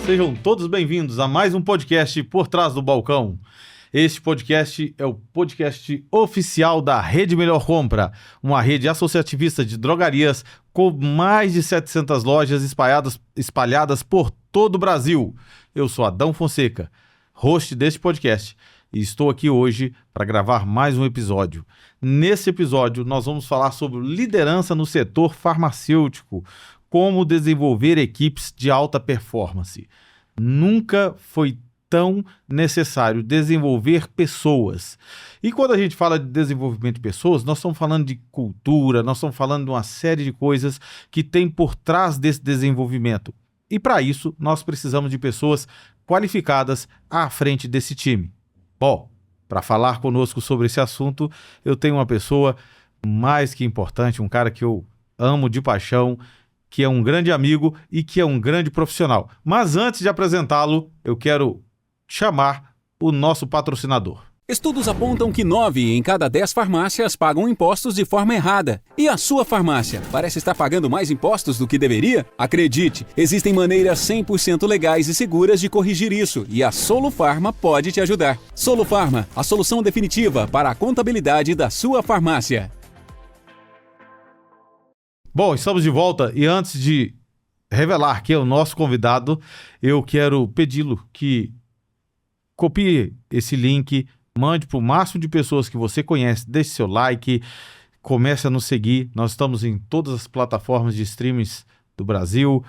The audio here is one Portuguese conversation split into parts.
Sejam todos bem-vindos a mais um podcast Por Trás do Balcão. Este podcast é o podcast oficial da Rede Melhor Compra, uma rede associativista de drogarias com mais de 700 lojas espalhadas por todo o Brasil. Eu sou Adão Fonseca, host deste podcast, e estou aqui hoje para gravar mais um episódio. Nesse episódio, nós vamos falar sobre liderança no setor farmacêutico, como desenvolver equipes de alta performance. Nunca foi tão necessário desenvolver pessoas. E quando a gente fala de desenvolvimento de pessoas, nós estamos falando de cultura, nós estamos falando de uma série de coisas que tem por trás desse desenvolvimento. E para isso, nós precisamos de pessoas qualificadas à frente desse time. Bom, para falar conosco sobre esse assunto, eu tenho uma pessoa mais que importante, um cara que eu amo de paixão, que é um grande amigo e que é um grande profissional. Mas antes de apresentá-lo, eu quero chamar o nosso patrocinador. Estudos apontam que 9 em cada 10 farmácias pagam impostos de forma errada. E a sua farmácia parece estar pagando mais impostos do que deveria? Acredite, existem maneiras 100% legais e seguras de corrigir isso, e a Solufarma pode te ajudar. Solufarma, a solução definitiva para a contabilidade da sua farmácia. Bom, estamos de volta e antes de revelar quem é o nosso convidado, eu quero pedi-lo que copie esse link, mande para o máximo de pessoas que você conhece, deixe seu like, comece a nos seguir. Nós estamos em todas as plataformas de streams do Brasil,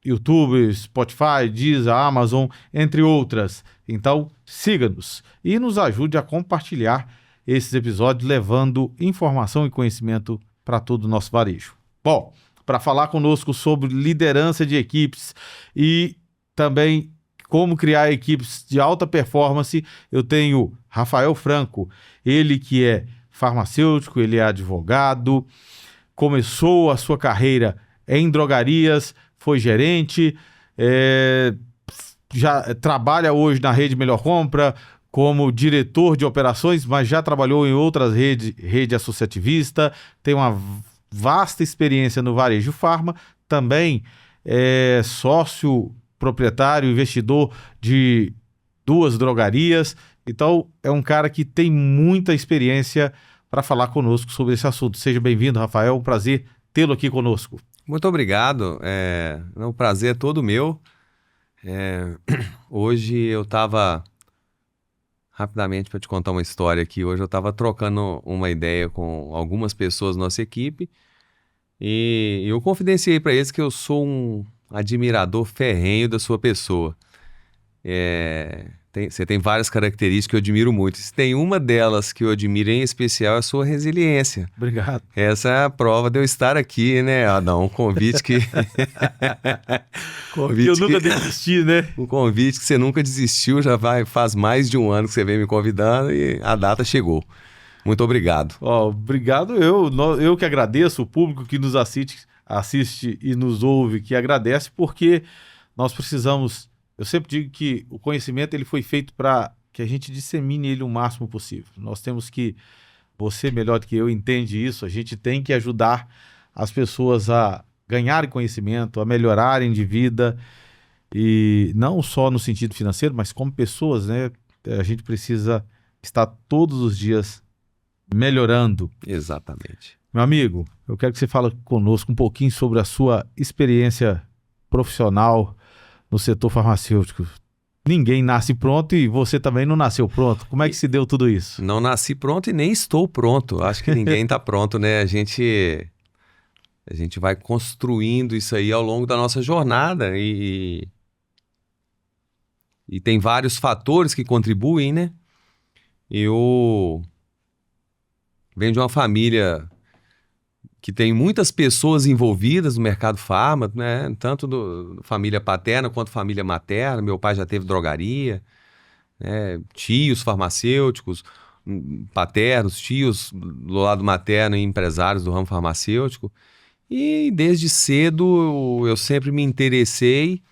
YouTube, Spotify, Deezer, Amazon, entre outras. Então, siga-nos e nos ajude a compartilhar esses episódios, levando informação e conhecimento para todo o nosso varejo. Bom, para falar conosco sobre liderança de equipes e também como criar equipes de alta performance, eu tenho Rafael Franco, ele que é farmacêutico, ele é advogado, começou a sua carreira em drogarias, foi gerente, já trabalha hoje na Rede Melhor Compra como diretor de operações, mas já trabalhou em outras rede associativista, tem uma vasta experiência no varejo farma, também é sócio proprietário, investidor de 2 drogarias. Então, é um cara que tem muita experiência para falar conosco sobre esse assunto. Seja bem-vindo, Rafael. É um prazer tê-lo aqui conosco. Muito obrigado. O prazer é todo meu. Hoje eu estava, rapidamente para te contar uma história aqui, hoje eu estava trocando uma ideia com algumas pessoas da nossa equipe e eu confidenciei para eles que eu sou um admirador ferrenho da sua pessoa. Você tem várias características que eu admiro muito. Se tem uma delas que eu admiro em especial é a sua resiliência. Obrigado. Essa é a prova de eu estar aqui, né, Adão? Um convite que... eu nunca desisti, né? Um convite que você nunca desistiu, faz mais de um ano que você vem me convidando e a data chegou. Muito obrigado. Obrigado eu que agradeço, o público que nos assiste e nos ouve, que agradece, porque nós precisamos, eu sempre digo que o conhecimento ele foi feito para que a gente dissemine ele o máximo possível. Nós temos que, você melhor do que eu entende isso, a gente tem que ajudar as pessoas a ganharem conhecimento, a melhorarem de vida, e não só no sentido financeiro, mas como pessoas, né? A gente precisa estar todos os dias melhorando. Exatamente. Meu amigo, eu quero que você fale conosco um pouquinho sobre a sua experiência profissional no setor farmacêutico. Ninguém nasce pronto e você também não nasceu pronto. Como é que se deu tudo isso? Não nasci pronto e nem estou pronto. Acho que ninguém está pronto, né? A gente vai construindo isso aí ao longo da nossa jornada e tem vários fatores que contribuem, né? Eu venho de uma família que tem muitas pessoas envolvidas no mercado farma, né? Tanto família paterna quanto família materna. Meu pai já teve drogaria, né? Tios farmacêuticos, paternos, tios do lado materno e empresários do ramo farmacêutico. E desde cedo eu sempre me interessei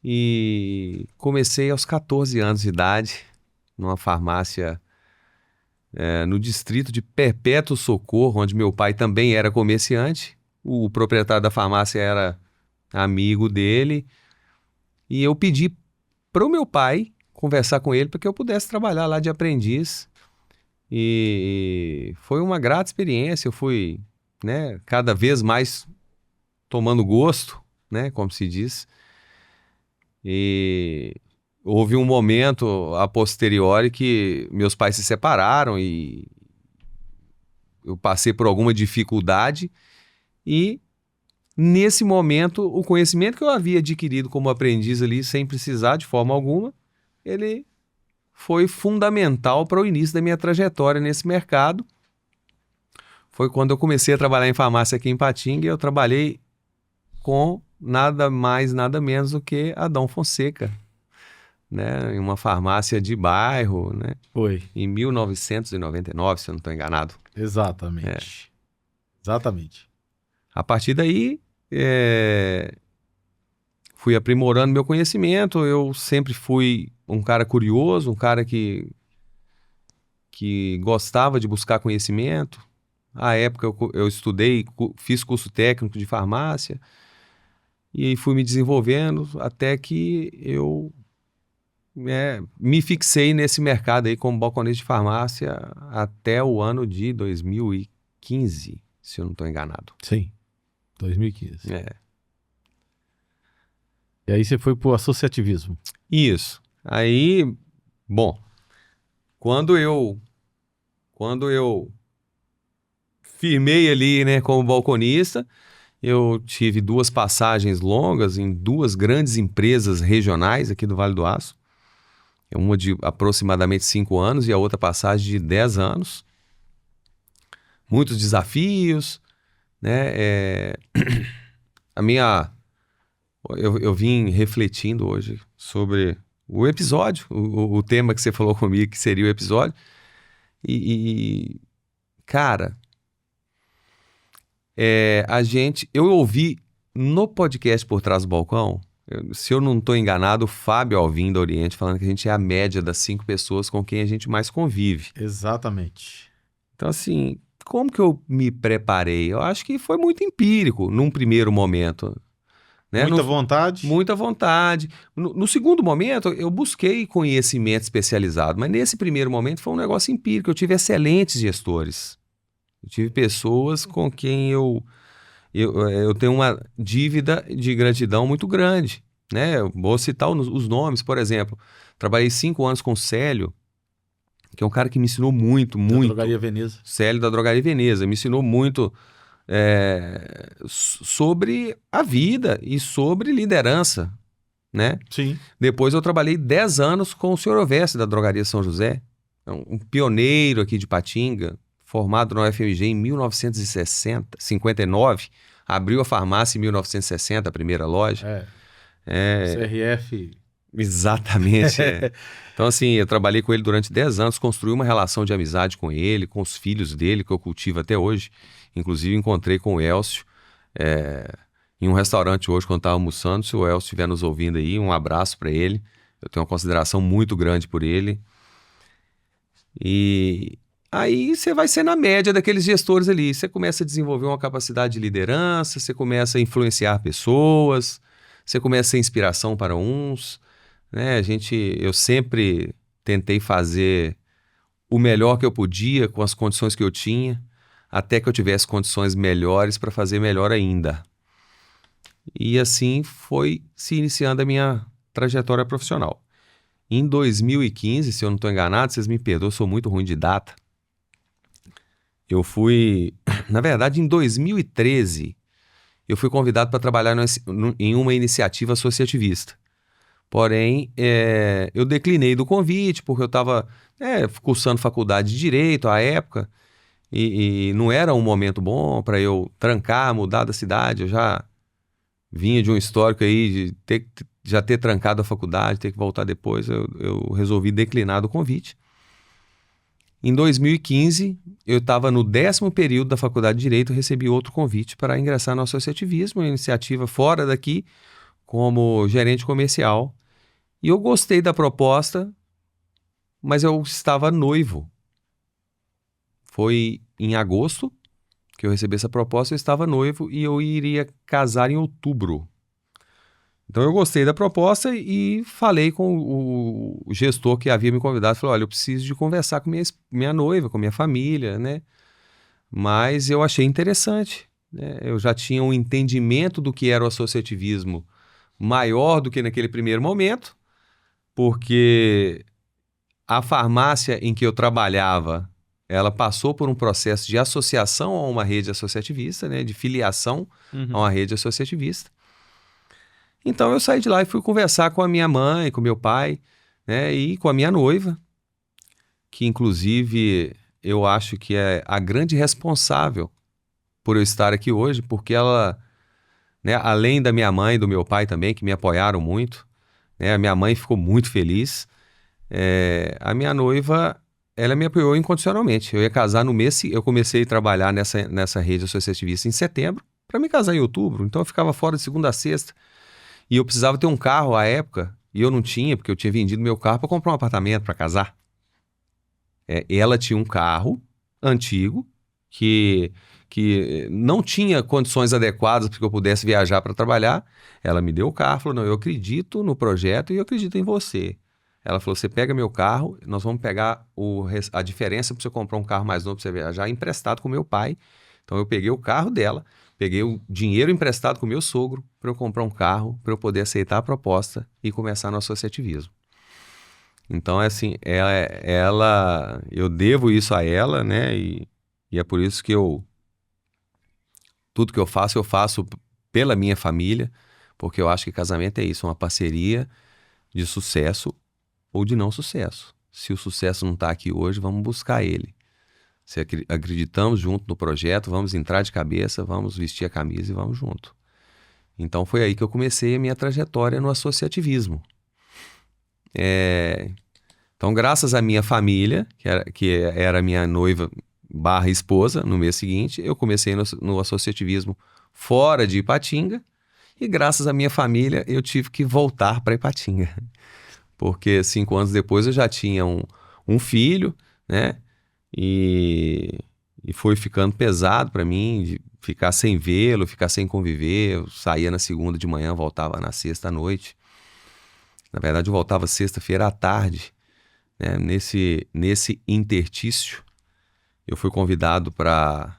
e comecei aos 14 anos de idade numa farmácia no distrito de Perpétuo Socorro, onde meu pai também era comerciante. O proprietário da farmácia era amigo dele. E eu pedi para o meu pai conversar com ele para que eu pudesse trabalhar lá de aprendiz. E foi uma grata experiência. Eu fui, né, cada vez mais tomando gosto, né, como se diz. E houve um momento a posteriori que meus pais se separaram e eu passei por alguma dificuldade e nesse momento o conhecimento que eu havia adquirido como aprendiz ali sem precisar de forma alguma, ele foi fundamental para o início da minha trajetória nesse mercado. Foi quando eu comecei a trabalhar em farmácia aqui em Patinga e eu trabalhei com nada mais, nada menos do que Adão Fonseca, né? Em uma farmácia de bairro, né? Foi. Em 1999, se eu não estou enganado. Exatamente. Exatamente. A partir daí, fui aprimorando meu conhecimento. Eu sempre fui um cara curioso, um cara que gostava de buscar conhecimento. À época eu estudei, fiz curso técnico de farmácia e fui me desenvolvendo até que eu me fixei nesse mercado aí como balconista de farmácia até o ano de 2015, se eu não estou enganado. Sim. 2015. É. E aí você foi pro associativismo. Isso. Aí, bom, quando eu firmei ali, né, como balconista, eu tive 2 passagens longas em 2 grandes empresas regionais aqui do Vale do Aço. Uma de aproximadamente 5 anos e a outra passagem de 10 anos. Muitos desafios, né? Eu vim refletindo hoje sobre o episódio, o tema que você falou comigo, que seria o episódio. Cara, eu ouvi no podcast Por Trás do Balcão, se eu não estou enganado, o Fábio Alvim da Oriente falando que a gente é a média das 5 pessoas com quem a gente mais convive. Exatamente. Então, assim, como que eu me preparei? Eu acho que foi muito empírico num primeiro momento. Né? Muita vontade. Muita vontade. No segundo momento, eu busquei conhecimento especializado, mas nesse primeiro momento foi um negócio empírico. Eu tive excelentes gestores. Eu tive pessoas com quem eu tenho uma dívida de gratidão muito grande. Né? Eu vou citar os nomes, por exemplo. Trabalhei 5 anos com o Célio, que é um cara que me ensinou muito. Da Drogaria Veneza. Célio da Drogaria Veneza. Me ensinou muito sobre a vida e sobre liderança, né? Sim. Depois eu trabalhei 10 anos com o Sr. Oveste da Drogaria São José, um pioneiro aqui de Patinga, formado na UFMG em 1959, abriu a farmácia em 1960, a primeira loja. CRF. Exatamente. Então, assim, eu trabalhei com ele durante 10 anos, construí uma relação de amizade com ele, com os filhos dele, que eu cultivo até hoje. Inclusive, encontrei com o Elcio em um restaurante hoje, quando estava almoçando. Se o Elcio estiver nos ouvindo aí, um abraço para ele. Eu tenho uma consideração muito grande por ele. E aí você vai ser na média daqueles gestores ali. Você começa a desenvolver uma capacidade de liderança, você começa a influenciar pessoas, você começa a ser inspiração para uns. Né? Eu sempre tentei fazer o melhor que eu podia com as condições que eu tinha, até que eu tivesse condições melhores para fazer melhor ainda. E assim foi se iniciando a minha trajetória profissional. Em 2015, se eu não estou enganado, vocês me perdoam, eu sou muito ruim de data. Eu fui, na verdade, em 2013, eu fui convidado para trabalhar em uma iniciativa associativista. Porém, eu declinei do convite porque eu estava cursando faculdade de Direito à época e não era um momento bom para eu trancar, mudar da cidade. Eu já vinha de um histórico aí de já ter trancado a faculdade, ter que voltar depois. Eu resolvi declinar do convite. Em 2015, eu estava no 10º período da faculdade de Direito e recebi outro convite para ingressar no associativismo, uma iniciativa fora daqui, como gerente comercial. E eu gostei da proposta, mas eu estava noivo. Foi em agosto que eu recebi essa proposta, eu estava noivo e eu iria casar em outubro. Então eu gostei da proposta e falei com o gestor que havia me convidado. Falei, olha, eu preciso de conversar com minha noiva, com minha família, né? Mas eu achei interessante, né? Eu já tinha um entendimento do que era o associativismo maior do que naquele primeiro momento, porque a farmácia em que eu trabalhava, ela passou por um processo de associação a uma rede associativista, né? De filiação a uma rede associativista. Então eu saí de lá e fui conversar com a minha mãe, com meu pai, né, e com a minha noiva, que inclusive eu acho que é a grande responsável por eu estar aqui hoje, porque ela, né, além da minha mãe e do meu pai também, que me apoiaram muito, né, a minha mãe ficou muito feliz, a minha noiva, ela me apoiou incondicionalmente. Eu ia casar no mês, eu comecei a trabalhar nessa rede associativista em setembro, para me casar em outubro, então eu ficava fora de segunda a sexta. E eu precisava ter um carro à época, e eu não tinha, porque eu tinha vendido meu carro para comprar um apartamento para casar. Ela tinha um carro antigo, que não tinha condições adequadas para que eu pudesse viajar para trabalhar. Ela me deu o carro, falou, não, eu acredito no projeto e eu acredito em você. Ela falou, você pega meu carro, nós vamos pegar a diferença para você comprar um carro mais novo para você viajar, emprestado com meu pai. Então eu peguei o carro dela, peguei o dinheiro emprestado com o meu sogro para eu comprar um carro, para eu poder aceitar a proposta e começar no associativismo. Então, assim, eu devo isso a ela, né? E é por isso que tudo que eu faço pela minha família, porque eu acho que casamento é isso, uma parceria de sucesso ou de não sucesso. Se o sucesso não está aqui hoje, vamos buscar ele. Se acreditamos junto no projeto, vamos entrar de cabeça, vamos vestir a camisa e vamos junto. Então foi aí que eu comecei a minha trajetória no associativismo. Então, graças à minha família, que era minha noiva / esposa, no mês seguinte, eu comecei no associativismo fora de Ipatinga, e graças à minha família eu tive que voltar para Ipatinga. Porque 5 anos depois eu já tinha um filho, né? E foi ficando pesado para mim, de ficar sem vê-lo, ficar sem conviver. Eu saía na segunda de manhã, voltava na sexta à noite. Na verdade, eu voltava sexta-feira à tarde, né? Nesse interstício, eu fui convidado para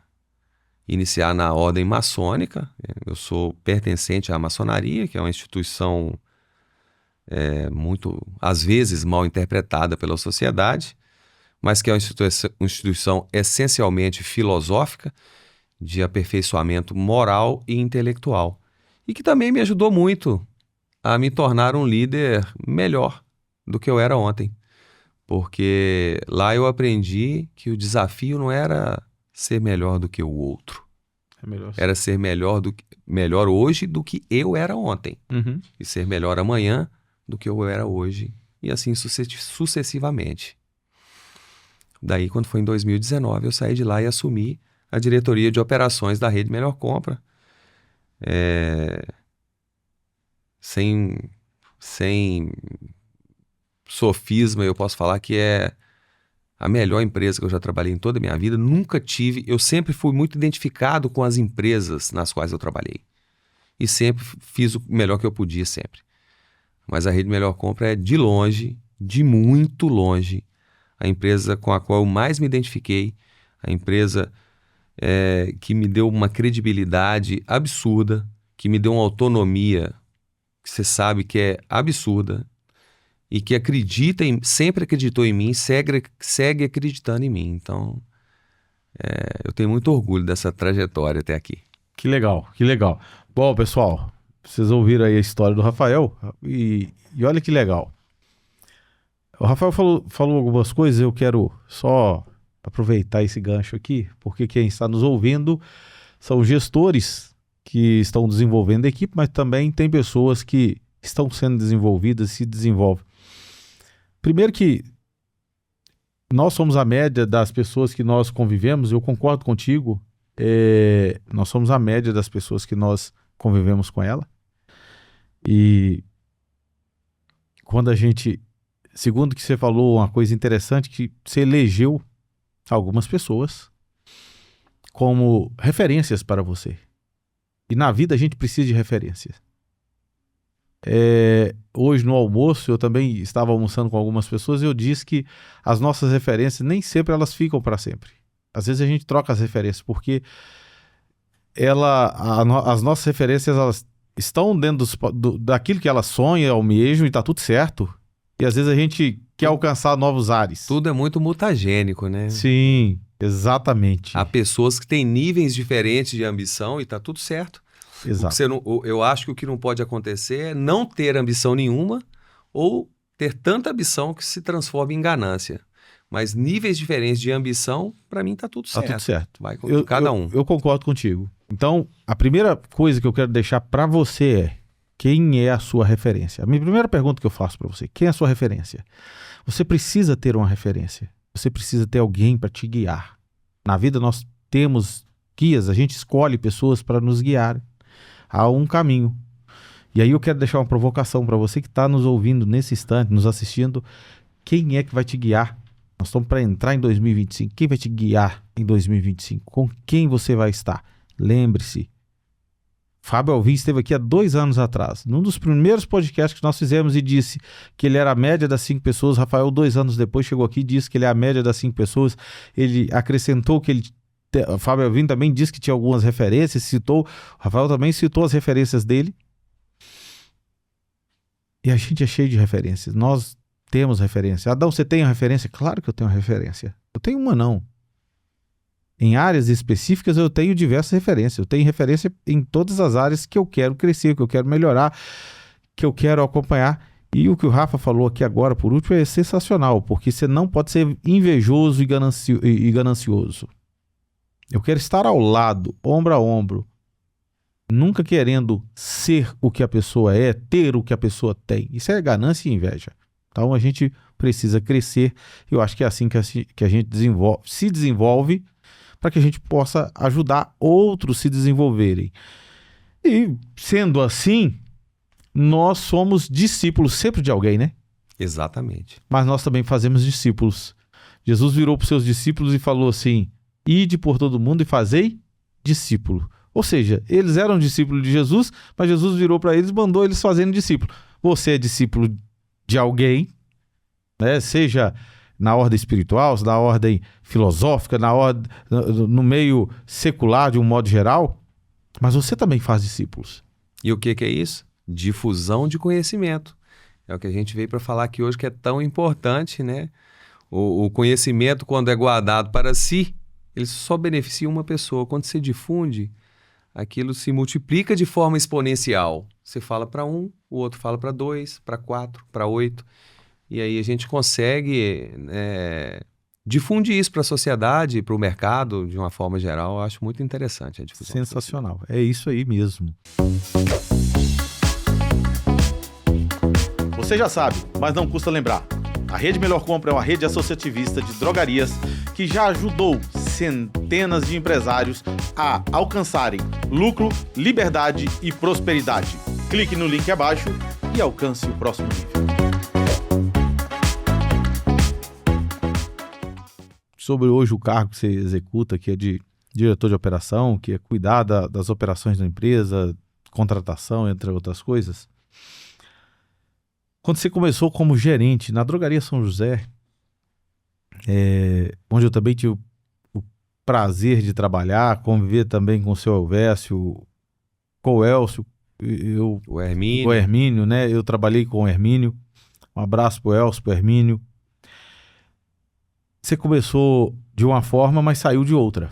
iniciar na ordem maçônica. Eu sou pertencente à maçonaria, que é uma instituição muito, às vezes, mal interpretada pela sociedade, mas que é uma instituição essencialmente filosófica, de aperfeiçoamento moral e intelectual. E que também me ajudou muito a me tornar um líder melhor do que eu era ontem. Porque lá eu aprendi que o desafio não era ser melhor do que o outro. Era ser melhor hoje do que eu era ontem. Uhum. E ser melhor amanhã do que eu era hoje. E assim sucessivamente. Daí, quando foi em 2019, eu saí de lá e assumi a diretoria de operações da Rede Melhor Compra. Sem sofisma, eu posso falar que é a melhor empresa que eu já trabalhei em toda a minha vida. Eu sempre fui muito identificado com as empresas nas quais eu trabalhei. E sempre fiz o melhor que eu podia, sempre. Mas a Rede Melhor Compra é, de longe, de muito longe, a empresa com a qual eu mais me identifiquei, a empresa que me deu uma credibilidade absurda, que me deu uma autonomia que você sabe que é absurda, e que sempre acreditou em mim, segue acreditando em mim. Então, eu tenho muito orgulho dessa trajetória até aqui. Que legal, que legal. Bom, pessoal, vocês ouviram aí a história do Rafael e olha que legal. O Rafael falou algumas coisas, eu quero só aproveitar esse gancho aqui, porque quem está nos ouvindo são gestores que estão desenvolvendo a equipe, mas também tem pessoas que estão sendo desenvolvidas e se desenvolvem. Primeiro que nós somos a média das pessoas que nós convivemos, eu concordo contigo, nós somos a média das pessoas que nós convivemos com ela. E quando a gente, segundo que você falou, uma coisa interessante, que você elegeu algumas pessoas como referências para você. E na vida a gente precisa de referências. Hoje no almoço, eu também estava almoçando com algumas pessoas e eu disse que as nossas referências nem sempre elas ficam para sempre. Às vezes a gente troca as referências, porque as nossas referências elas estão dentro daquilo que elas sonham, almejam e tá tudo certo. E às vezes a gente quer alcançar novos ares. Tudo é muito mutagênico, né? Sim, exatamente. Há pessoas que têm níveis diferentes de ambição e tá tudo certo. Exato. Eu acho que o que não pode acontecer é não ter ambição nenhuma ou ter tanta ambição que se transforma em ganância. Mas níveis diferentes de ambição, para mim tá tudo certo. Tá tudo certo. Vai com cada um. Eu concordo contigo. Então, a primeira coisa que eu quero deixar para você é: quem é a sua referência? A minha primeira pergunta que eu faço para você: quem é a sua referência? Você precisa ter uma referência. Você precisa ter alguém para te guiar. Na vida nós temos guias, a gente escolhe pessoas para nos guiar a um caminho. E aí eu quero deixar uma provocação para você que está nos ouvindo nesse instante, nos assistindo. Quem é que vai te guiar? Nós estamos para entrar em 2025. Quem vai te guiar em 2025? Com quem você vai estar? Lembre-se, Fábio Alvim esteve aqui há 2 anos atrás, num dos primeiros podcasts que nós fizemos, e disse que ele era a média das 5 pessoas. Rafael, 2 anos depois, chegou aqui e disse que ele é a média das 5 pessoas. Ele acrescentou que Fábio Alvim também disse que tinha algumas referências, Rafael também citou as referências dele. E a gente é cheio de referências. Nós temos referência. Adão, você tem uma referência? Claro que eu tenho uma referência. Eu tenho uma não. Em áreas específicas eu tenho diversas referências. Eu tenho referência em todas as áreas que eu quero crescer, que eu quero melhorar, que eu quero acompanhar. E o que o Rafa falou aqui agora, por último, é sensacional, porque você não pode ser invejoso e ganancioso. Eu quero estar ao lado, ombro a ombro, nunca querendo ser o que a pessoa é, ter o que a pessoa tem. Isso é ganância e inveja. Então a gente precisa crescer. Eu acho que é assim que a gente se desenvolve, para que a gente possa ajudar outros a se desenvolverem. E sendo assim, nós somos discípulos sempre de alguém, né? Exatamente. Mas nós também fazemos discípulos. Jesus virou para os seus discípulos e falou assim: ide por todo mundo e fazei discípulo. Ou seja, eles eram discípulos de Jesus, mas Jesus virou para eles e mandou eles fazendo discípulo. Você é discípulo de alguém, né? Seja na ordem espiritual, na ordem filosófica, no meio secular de um modo geral, mas você também faz discípulos. E o que é isso? Difusão de conhecimento. É o que a gente veio para falar aqui hoje, que é tão importante, né? O conhecimento, quando é guardado para si, ele só beneficia uma pessoa. Quando você difunde, aquilo se multiplica de forma exponencial. Você fala para um, o outro fala para 2, para 4, para 8. E aí a gente consegue difundir isso para a sociedade, para o mercado, de uma forma geral. Eu acho muito interessante a difusão. Sensacional. É isso aí mesmo. Você já sabe, mas não custa lembrar. A Rede Melhor Compra é uma rede associativista de drogarias que já ajudou centenas de empresários a alcançarem lucro, liberdade e prosperidade. Clique no link abaixo e alcance o próximo nível. Sobre hoje o cargo que você executa, que é de diretor de operação, que é cuidar das operações da empresa, contratação, entre outras coisas. Quando você começou como gerente na Drogaria São José, onde eu também tive o prazer de trabalhar, conviver também com o seu Elvésio, com o Elcio, o Hermínio. O Hermínio, né? Eu trabalhei com o Hermínio. Um abraço pro Elcio, pro Hermínio. Você começou de uma forma, mas saiu de outra.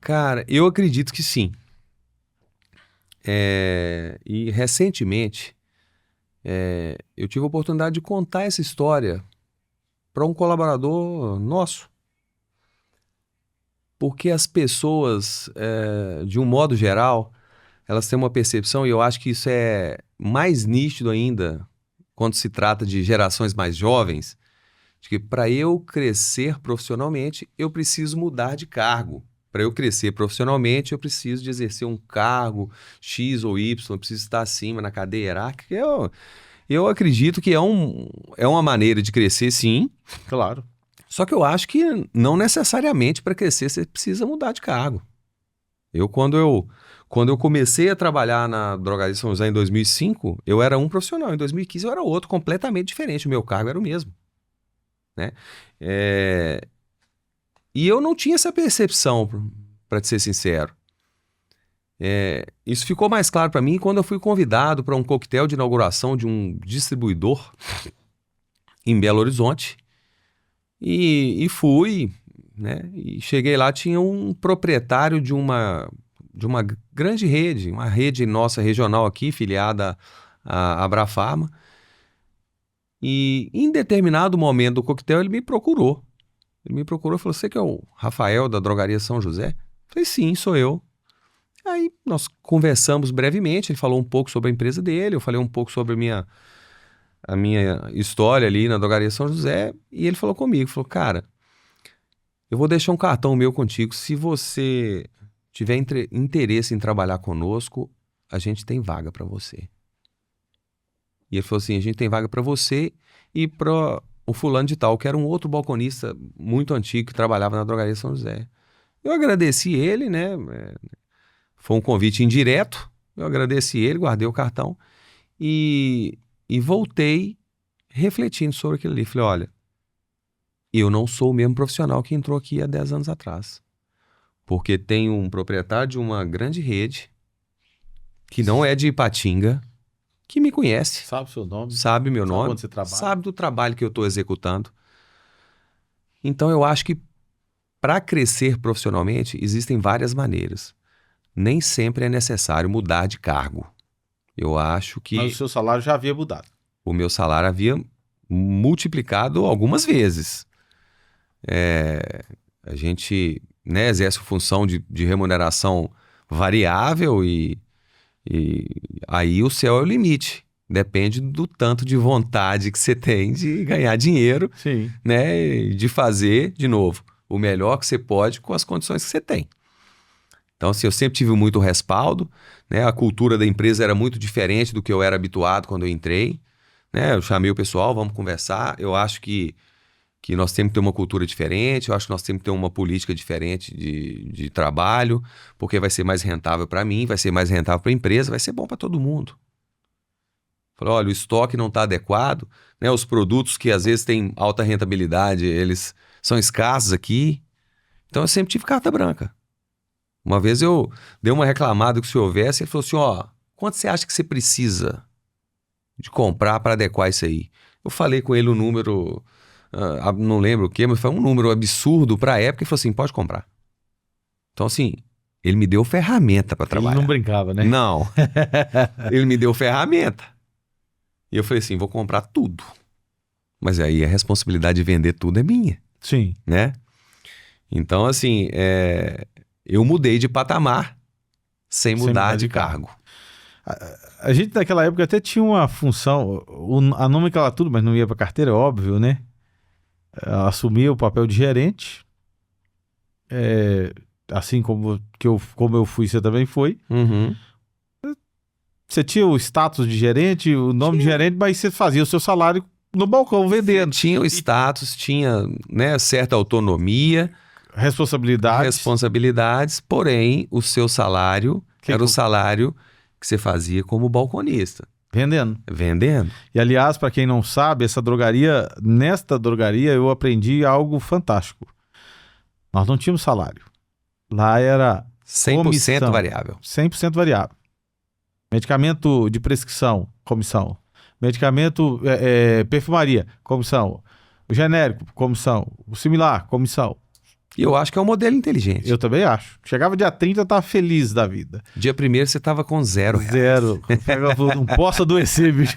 Cara, eu acredito que sim. E recentemente, eu tive a oportunidade de contar essa história para um colaborador nosso. Porque as pessoas, de um modo geral, elas têm uma percepção, e eu acho que isso é mais nítido ainda quando se trata de gerações mais jovens, de que para eu crescer profissionalmente, eu preciso mudar de cargo. Para eu crescer profissionalmente, eu preciso de exercer um cargo X ou Y, eu preciso estar acima na cadeia hierárquica. Eu acredito que é uma maneira de crescer, sim. Claro. Só que eu acho que não necessariamente para crescer você precisa mudar de cargo. Quando eu comecei a trabalhar na Drogaria São José em 2005, eu era um profissional. Em 2015 eu era outro, completamente diferente. O meu cargo era o mesmo, né? E eu não tinha essa percepção, para te ser sincero. Isso ficou mais claro para mim quando eu fui convidado para um coquetel de inauguração de um distribuidor em Belo Horizonte. E fui, né? E cheguei lá, tinha um proprietário de uma grande rede, uma rede nossa regional aqui, filiada à Abrafarma. E em determinado momento do coquetel, ele me procurou. Ele me procurou e falou: você que é o Rafael da Drogaria São José? Eu falei: sim, sou eu. Aí nós conversamos brevemente, ele falou um pouco sobre a empresa dele, eu falei um pouco sobre a minha história ali na Drogaria São José, e ele falou comigo, falou: cara, eu vou deixar um cartão meu contigo, se você tiver interesse em trabalhar conosco, a gente tem vaga para você. E ele falou assim: a gente tem vaga para você e para o fulano de tal, que era um outro balconista muito antigo que trabalhava na Drogaria São José. Eu agradeci ele, né? Foi um convite indireto, eu agradeci ele, guardei o cartão e voltei refletindo sobre aquilo ali. Falei: olha, eu não sou o mesmo profissional que entrou aqui há 10 anos atrás. Porque tem um proprietário de uma grande rede, que não é de Ipatinga, que me conhece. Sabe o seu nome? Sabe meu nome. Sabe onde você trabalha? Sabe do trabalho que eu estou executando. Então eu acho que para crescer profissionalmente existem várias maneiras. Nem sempre é necessário mudar de cargo. Eu acho que Mas o seu salário já havia mudado. o meu salário havia multiplicado algumas vezes. A gente, né, exerce função de remuneração variável e aí o céu é o limite. Depende do tanto de vontade que você tem de ganhar dinheiro, Sim. né, e de fazer, de novo, o melhor que você pode com as condições que você tem. Então, assim, eu sempre tive muito respaldo, né? A cultura da empresa era muito diferente do que eu era habituado quando eu entrei, né? Eu chamei o pessoal, vamos conversar. Eu acho que nós temos que ter uma cultura diferente, eu acho que nós temos que ter uma política diferente de trabalho, porque vai ser mais rentável para mim, vai ser mais rentável para a empresa, vai ser bom para todo mundo. Falei: olha, o estoque não está adequado, né? Os produtos que às vezes têm alta rentabilidade, eles são escassos aqui. Então, eu sempre tive carta branca. Uma vez eu dei uma reclamada que se houvesse, ele falou assim: ó, quanto você acha que você precisa de comprar para adequar isso aí? Eu falei com ele um número, não lembro o quê, mas foi um número absurdo para a época, e falou assim: pode comprar. Então, assim, ele me deu ferramenta para trabalhar. Ele não brincava, né? Não. Ele me deu ferramenta. E eu falei assim: vou comprar tudo. Mas aí a responsabilidade de vender tudo é minha, Sim. né? Então, assim, eu mudei de patamar sem mudar de cargo. A gente naquela época até tinha uma função, a nomenclatura, mas não ia para carteira, é óbvio, né? Assumia o papel de gerente, assim como eu fui, você também foi. Uhum. Você tinha o status de gerente, o nome de gerente, mas você fazia o seu salário no balcão vendendo. Tinha o status, tinha, né, certa autonomia, responsabilidades, porém o seu salário era o salário que você fazia como balconista. Vendendo. E aliás, para quem não sabe, nesta drogaria eu aprendi algo fantástico. Nós não tínhamos salário. Lá era 100% comissão, variável. 100% variável. Medicamento de prescrição, comissão. Medicamento, perfumaria, comissão. O genérico, comissão. O similar, comissão. E eu acho que é um modelo inteligente. Eu também acho. Chegava dia 30, eu tava feliz da vida. Dia 1º você tava com R$0. Não posso adoecer, bicho.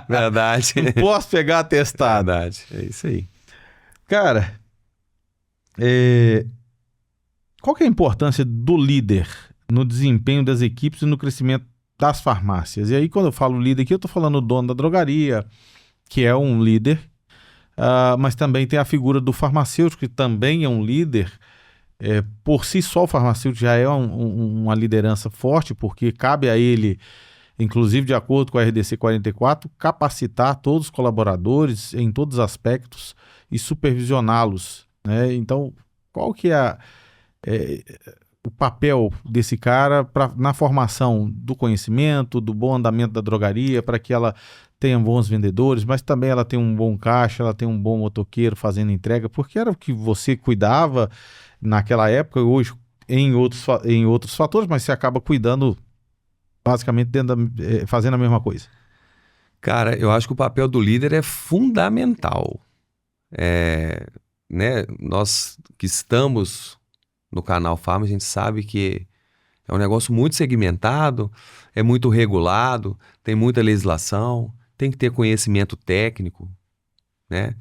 Verdade. Não posso pegar atestado. Verdade. É isso aí. Cara, qual que é a importância do líder no desempenho das equipes e no crescimento das farmácias? E aí, quando eu falo líder aqui, eu tô falando do dono da drogaria, que é um líder. Mas também tem a figura do farmacêutico, que também é um líder. Por si só, o farmacêutico já é uma liderança forte, porque cabe a ele, inclusive de acordo com a RDC 44, capacitar todos os colaboradores em todos os aspectos e supervisioná-los, né? Então, qual que é o papel desse cara na formação do conhecimento, do bom andamento da drogaria, para que ela tenha bons vendedores, mas também ela tenha um bom caixa, ela tenha um bom motoqueiro fazendo entrega, porque era o que você cuidava naquela época, hoje em outros fatores, mas você acaba cuidando basicamente fazendo a mesma coisa. Cara, eu acho que o papel do líder é fundamental. Né? Nós que estamos no canal Farma, a gente sabe que é um negócio muito segmentado, é muito regulado, tem muita legislação, tem que ter conhecimento técnico, né?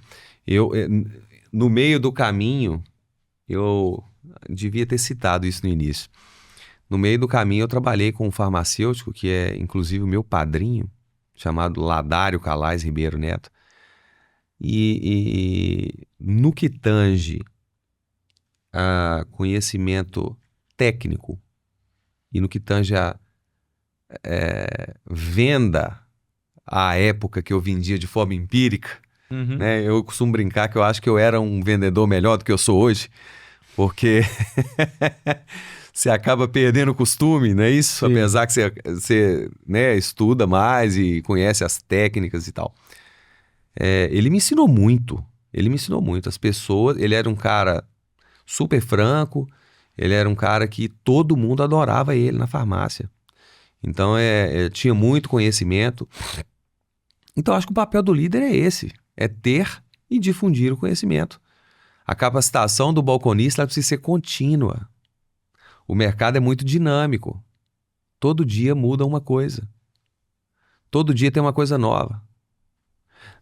No meio do caminho, eu devia ter citado isso no início. No meio do caminho, eu trabalhei com um farmacêutico, que é inclusive o meu padrinho, chamado Ladário Calais Ribeiro Neto. E no que tange a conhecimento técnico e no que tange a venda, à época que eu vendia de forma empírica, né? Eu costumo brincar que eu acho que eu era um vendedor melhor do que eu sou hoje, porque você acaba perdendo o costume, não é isso? Sim. Apesar que você né, estuda mais e conhece as técnicas e tal. Ele me ensinou muito. As pessoas, ele era um cara super franco, ele era um cara que todo mundo adorava ele na farmácia. Então, tinha muito conhecimento. Então, acho que o papel do líder é esse, é ter e difundir o conhecimento. A capacitação do balconista ela precisa ser contínua. O mercado é muito dinâmico. Todo dia muda uma coisa. Todo dia tem uma coisa nova.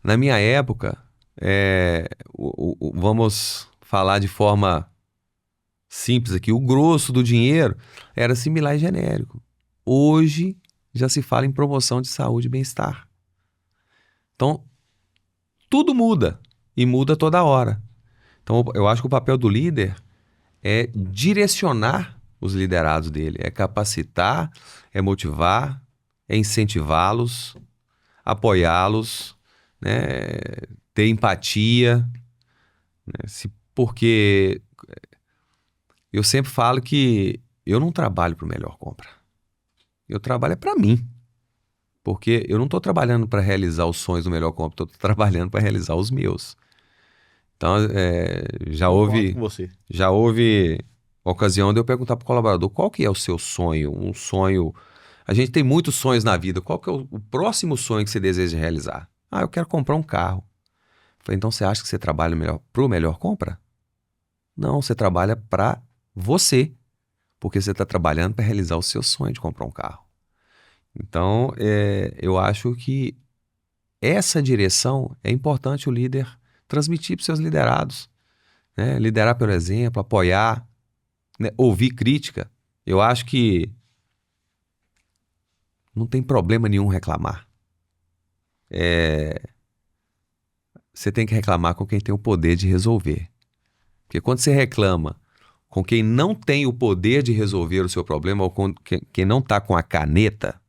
Na minha época, vamos falar de forma simples aqui, o grosso do dinheiro era similar e genérico. Hoje já se fala em promoção de saúde e bem-estar. Então, tudo muda e muda toda hora. Então, eu acho que o papel do líder é direcionar os liderados dele, é capacitar, é motivar, é incentivá-los, apoiá-los, né? Ter empatia, né? Porque eu sempre falo que eu não trabalho para o Melhor Compra. Eu trabalho para mim. Porque eu não estou trabalhando para realizar os sonhos do Melhor Compra, estou trabalhando para realizar os meus. Então, já houve ocasião de eu perguntar para o colaborador qual que é o seu sonho, um sonho... A gente tem muitos sonhos na vida, qual que é o próximo sonho que você deseja realizar? Eu quero comprar um carro. Falei, então você acha que você trabalha para o Melhor Compra? Não, você trabalha para você, porque você está trabalhando para realizar o seu sonho de comprar um carro. Então, eu acho que essa direção é importante o líder transmitir para os seus liderados, né? Liderar pelo exemplo, apoiar, né? Ouvir crítica. Eu acho que não tem problema nenhum reclamar. Você tem que reclamar com quem tem o poder de resolver. Porque quando você reclama com quem não tem o poder de resolver o seu problema ou com quem não está com a caneta,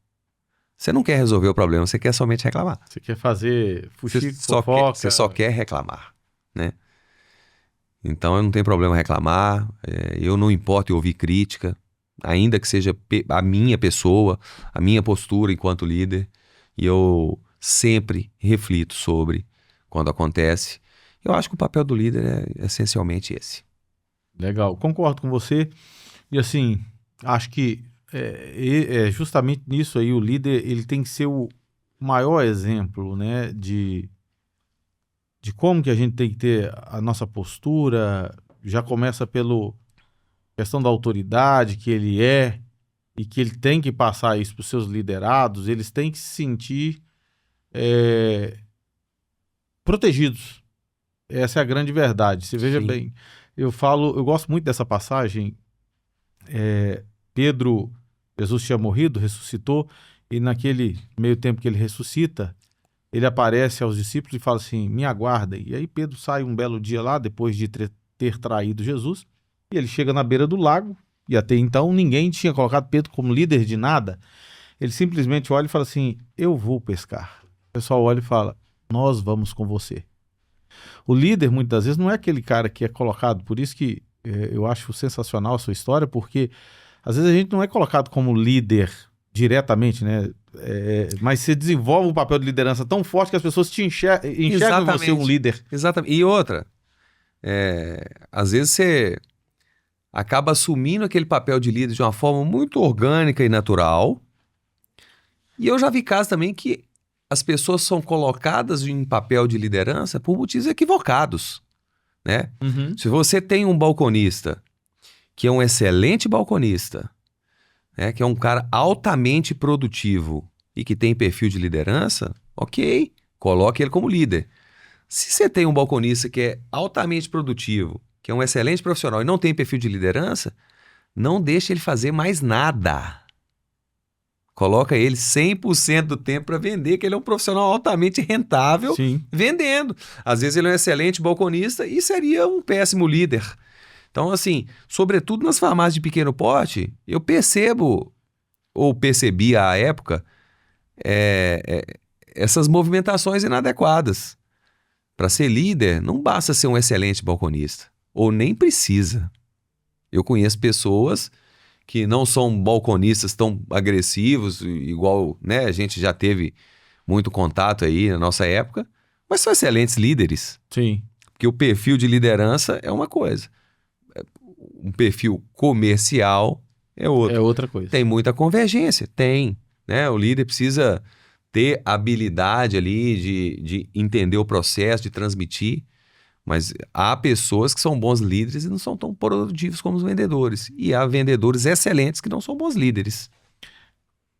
você não quer resolver o problema, você quer somente reclamar. Você quer fazer fuxico, fofoca. Você só quer reclamar, né? Então, eu não tenho problema reclamar, eu não importo em ouvir crítica, ainda que seja a minha pessoa, a minha postura enquanto líder, e eu sempre reflito sobre quando acontece. Eu acho que o papel do líder é essencialmente esse. Legal, concordo com você. E assim, acho que justamente nisso aí, o líder ele tem que ser o maior exemplo, né, de como que a gente tem que ter a nossa postura. Já começa pela questão da autoridade que ele e que ele tem que passar isso para os seus liderados. Eles têm que se sentir protegidos. Essa é a grande verdade. Você veja Sim. bem, eu gosto muito dessa passagem. Pedro, Jesus tinha morrido, ressuscitou, e naquele meio tempo que ele ressuscita, ele aparece aos discípulos e fala assim, me aguardem. E aí Pedro sai um belo dia lá, depois de ter traído Jesus, e ele chega na beira do lago, e até então ninguém tinha colocado Pedro como líder de nada. Ele simplesmente olha e fala assim, eu vou pescar. O pessoal olha e fala, nós vamos com você. O líder, muitas vezes, não é aquele cara que é colocado, por isso que eu acho sensacional a sua história, porque às vezes a gente não é colocado como líder diretamente, né? Mas você desenvolve um papel de liderança tão forte que as pessoas enxergam em você um líder. Exatamente. E outra, às vezes você acaba assumindo aquele papel de líder de uma forma muito orgânica e natural. E eu já vi casos também que as pessoas são colocadas em papel de liderança por motivos equivocados, né? Uhum. Se você tem um balconista que é um excelente balconista, né, que é um cara altamente produtivo e que tem perfil de liderança, ok, coloque ele como líder. Se você tem um balconista que é altamente produtivo, que é um excelente profissional e não tem perfil de liderança, não deixe ele fazer mais nada. Coloca ele 100% do tempo para vender, que ele é um profissional altamente rentável. Sim. Vendendo. Às vezes ele é um excelente balconista e seria um péssimo líder. Então, assim, sobretudo nas farmácias de pequeno porte, eu percebo, ou percebi à época, essas movimentações inadequadas. Para ser líder, não basta ser um excelente balconista, ou nem precisa. Eu conheço pessoas que não são balconistas tão agressivos, igual, né, a gente já teve muito contato aí na nossa época, mas são excelentes líderes. Sim. Porque o perfil de liderança é uma coisa. Um perfil comercial é outro. É outra coisa. Tem muita convergência, tem, né? O líder precisa ter habilidade ali de entender o processo, de transmitir, mas há pessoas que são bons líderes e não são tão produtivos como os vendedores. E há vendedores excelentes que não são bons líderes.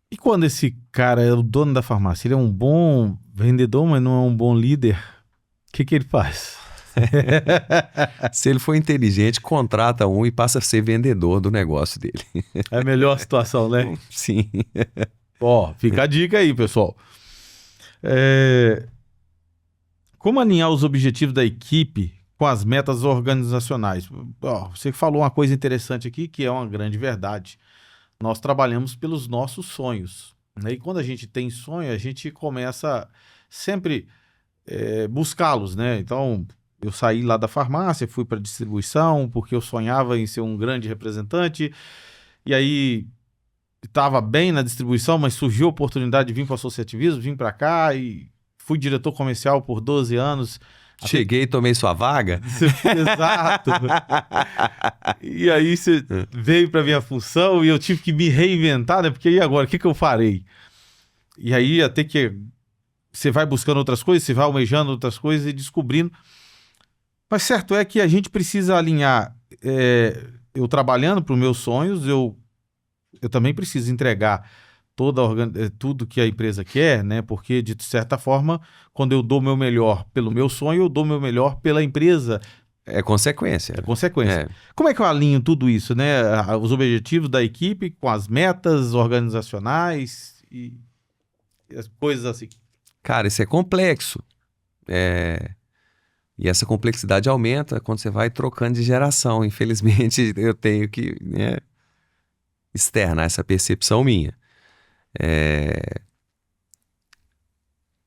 E quando esse cara é o dono da farmácia, ele é um bom vendedor, mas não é um bom líder, o que ele faz? Se ele for inteligente, contrata um e passa a ser vendedor do negócio dele. É a melhor situação, né? Sim. Ó, fica a dica aí, pessoal. Como alinhar os objetivos da equipe com as metas organizacionais? Ó, você falou uma coisa interessante aqui, que é uma grande verdade. Nós trabalhamos pelos nossos sonhos, né? E quando a gente tem sonho, a gente começa sempre buscá-los, né? Então, eu saí lá da farmácia, fui para a distribuição, porque eu sonhava em ser um grande representante, e aí estava bem na distribuição, mas surgiu a oportunidade de vir para o associativismo, vim para cá e fui diretor comercial por 12 anos. Cheguei e tomei sua vaga? Exato. E aí você veio para minha função e eu tive que me reinventar, né? Porque e agora, o que eu farei? E aí até que você vai buscando outras coisas, você vai almejando outras coisas e descobrindo. Mas certo é que a gente precisa alinhar, eu trabalhando para os meus sonhos, eu também preciso entregar tudo que a empresa quer, né? Porque, de certa forma, quando eu dou o meu melhor pelo meu sonho, eu dou o meu melhor pela empresa. É consequência. É consequência. Como é que eu alinho tudo isso, né? Os objetivos da equipe com as metas organizacionais e as coisas assim. Cara, isso é complexo. E essa complexidade aumenta quando você vai trocando de geração. Infelizmente, eu tenho que, né, externar essa percepção minha.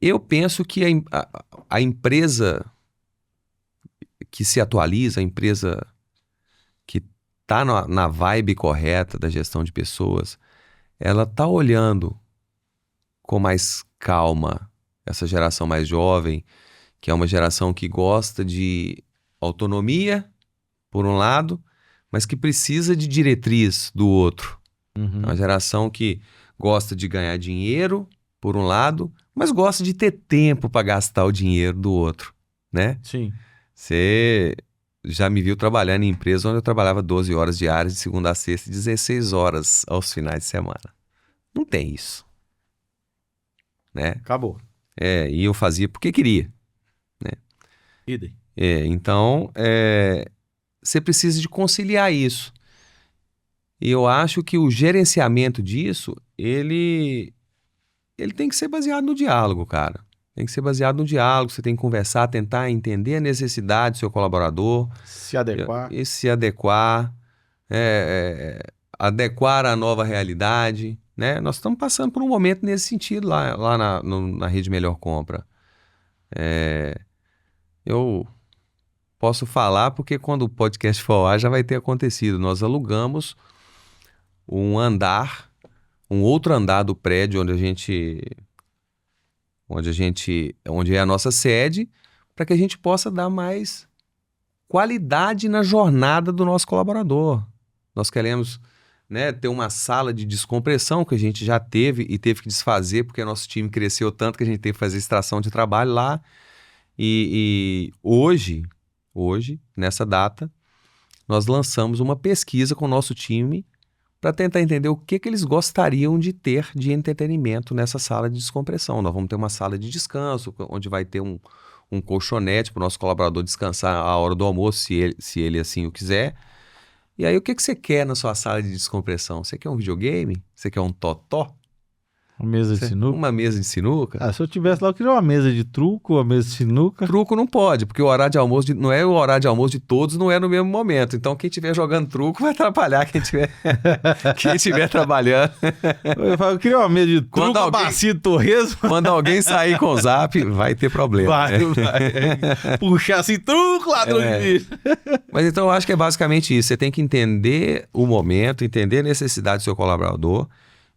Eu penso que a empresa que se atualiza, a empresa que está na vibe correta da gestão de pessoas, ela está olhando com mais calma essa geração mais jovem, que é uma geração que gosta de autonomia, por um lado, mas que precisa de diretriz do outro. Uhum. É uma geração que gosta de ganhar dinheiro, por um lado, mas gosta de ter tempo para gastar o dinheiro do outro, né? Sim. Você já me viu trabalhando em empresa onde eu trabalhava 12 horas diárias, de segunda a sexta, e 16 horas aos finais de semana. Não tem isso, né? Acabou. E eu fazia porque queria, né? Idem. Então, você precisa de conciliar isso. E eu acho que o gerenciamento disso, ele tem que ser baseado no diálogo, cara. Tem que ser baseado no diálogo, você tem que conversar, tentar entender a necessidade do seu colaborador. Se adequar. E se adequar, adequar à nova realidade, né? Nós estamos passando por um momento nesse sentido lá na Rede Melhor Compra. Eu posso falar porque quando o podcast for ao ar já vai ter acontecido. Nós alugamos um outro andar do prédio onde é a nossa sede, para que a gente possa dar mais qualidade na jornada do nosso colaborador. Nós queremos, né, ter uma sala de descompressão que a gente já teve e teve que desfazer porque nosso time cresceu tanto que a gente teve que fazer extração de trabalho lá. E hoje, nessa data, nós lançamos uma pesquisa com o nosso time para tentar entender o que eles gostariam de ter de entretenimento nessa sala de descompressão. Nós vamos ter uma sala de descanso, onde vai ter um colchonete para o nosso colaborador descansar à hora do almoço, se ele assim o quiser. E aí, o que você quer na sua sala de descompressão? Você quer um videogame? Você quer um totó? Uma mesa de sinuca? Uma mesa de sinuca? Se eu tivesse lá, eu queria uma mesa de truco, uma mesa de sinuca. Truco não pode, porque o horário de almoço não é o horário de almoço de todos, não é no mesmo momento. Então, quem estiver jogando truco vai atrapalhar quem estiver trabalhando. Eu queria uma mesa de truco, bacia de torresmo. Quando alguém sair com o zap, vai ter problema. Vai. Puxar assim, truco, ladrão de bicho. Mas então, eu acho que é basicamente isso. Você tem que entender o momento, entender a necessidade do seu colaborador.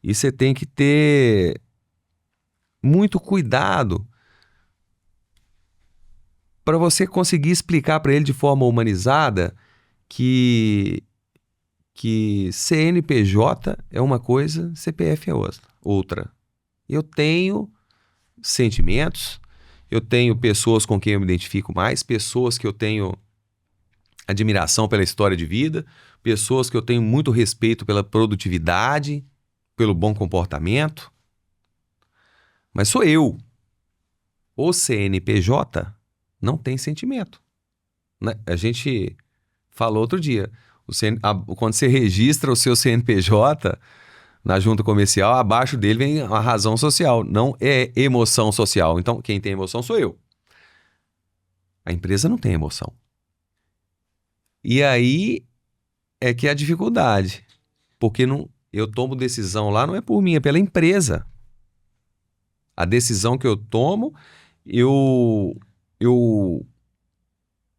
E você tem que ter muito cuidado para você conseguir explicar para ele de forma humanizada que CNPJ é uma coisa, CPF é outra. Eu tenho sentimentos, eu tenho pessoas com quem eu me identifico mais, pessoas que eu tenho admiração pela história de vida, pessoas que eu tenho muito respeito pela produtividade, pelo bom comportamento, mas sou eu. O CNPJ não tem sentimento, né? A gente falou outro dia, quando você registra o seu CNPJ na junta comercial, abaixo dele vem a razão social, não é emoção social. Então, quem tem emoção sou eu. A empresa não tem emoção. E aí é que é a dificuldade, porque eu tomo decisão lá, não é por mim, é pela empresa. A decisão que eu tomo, eu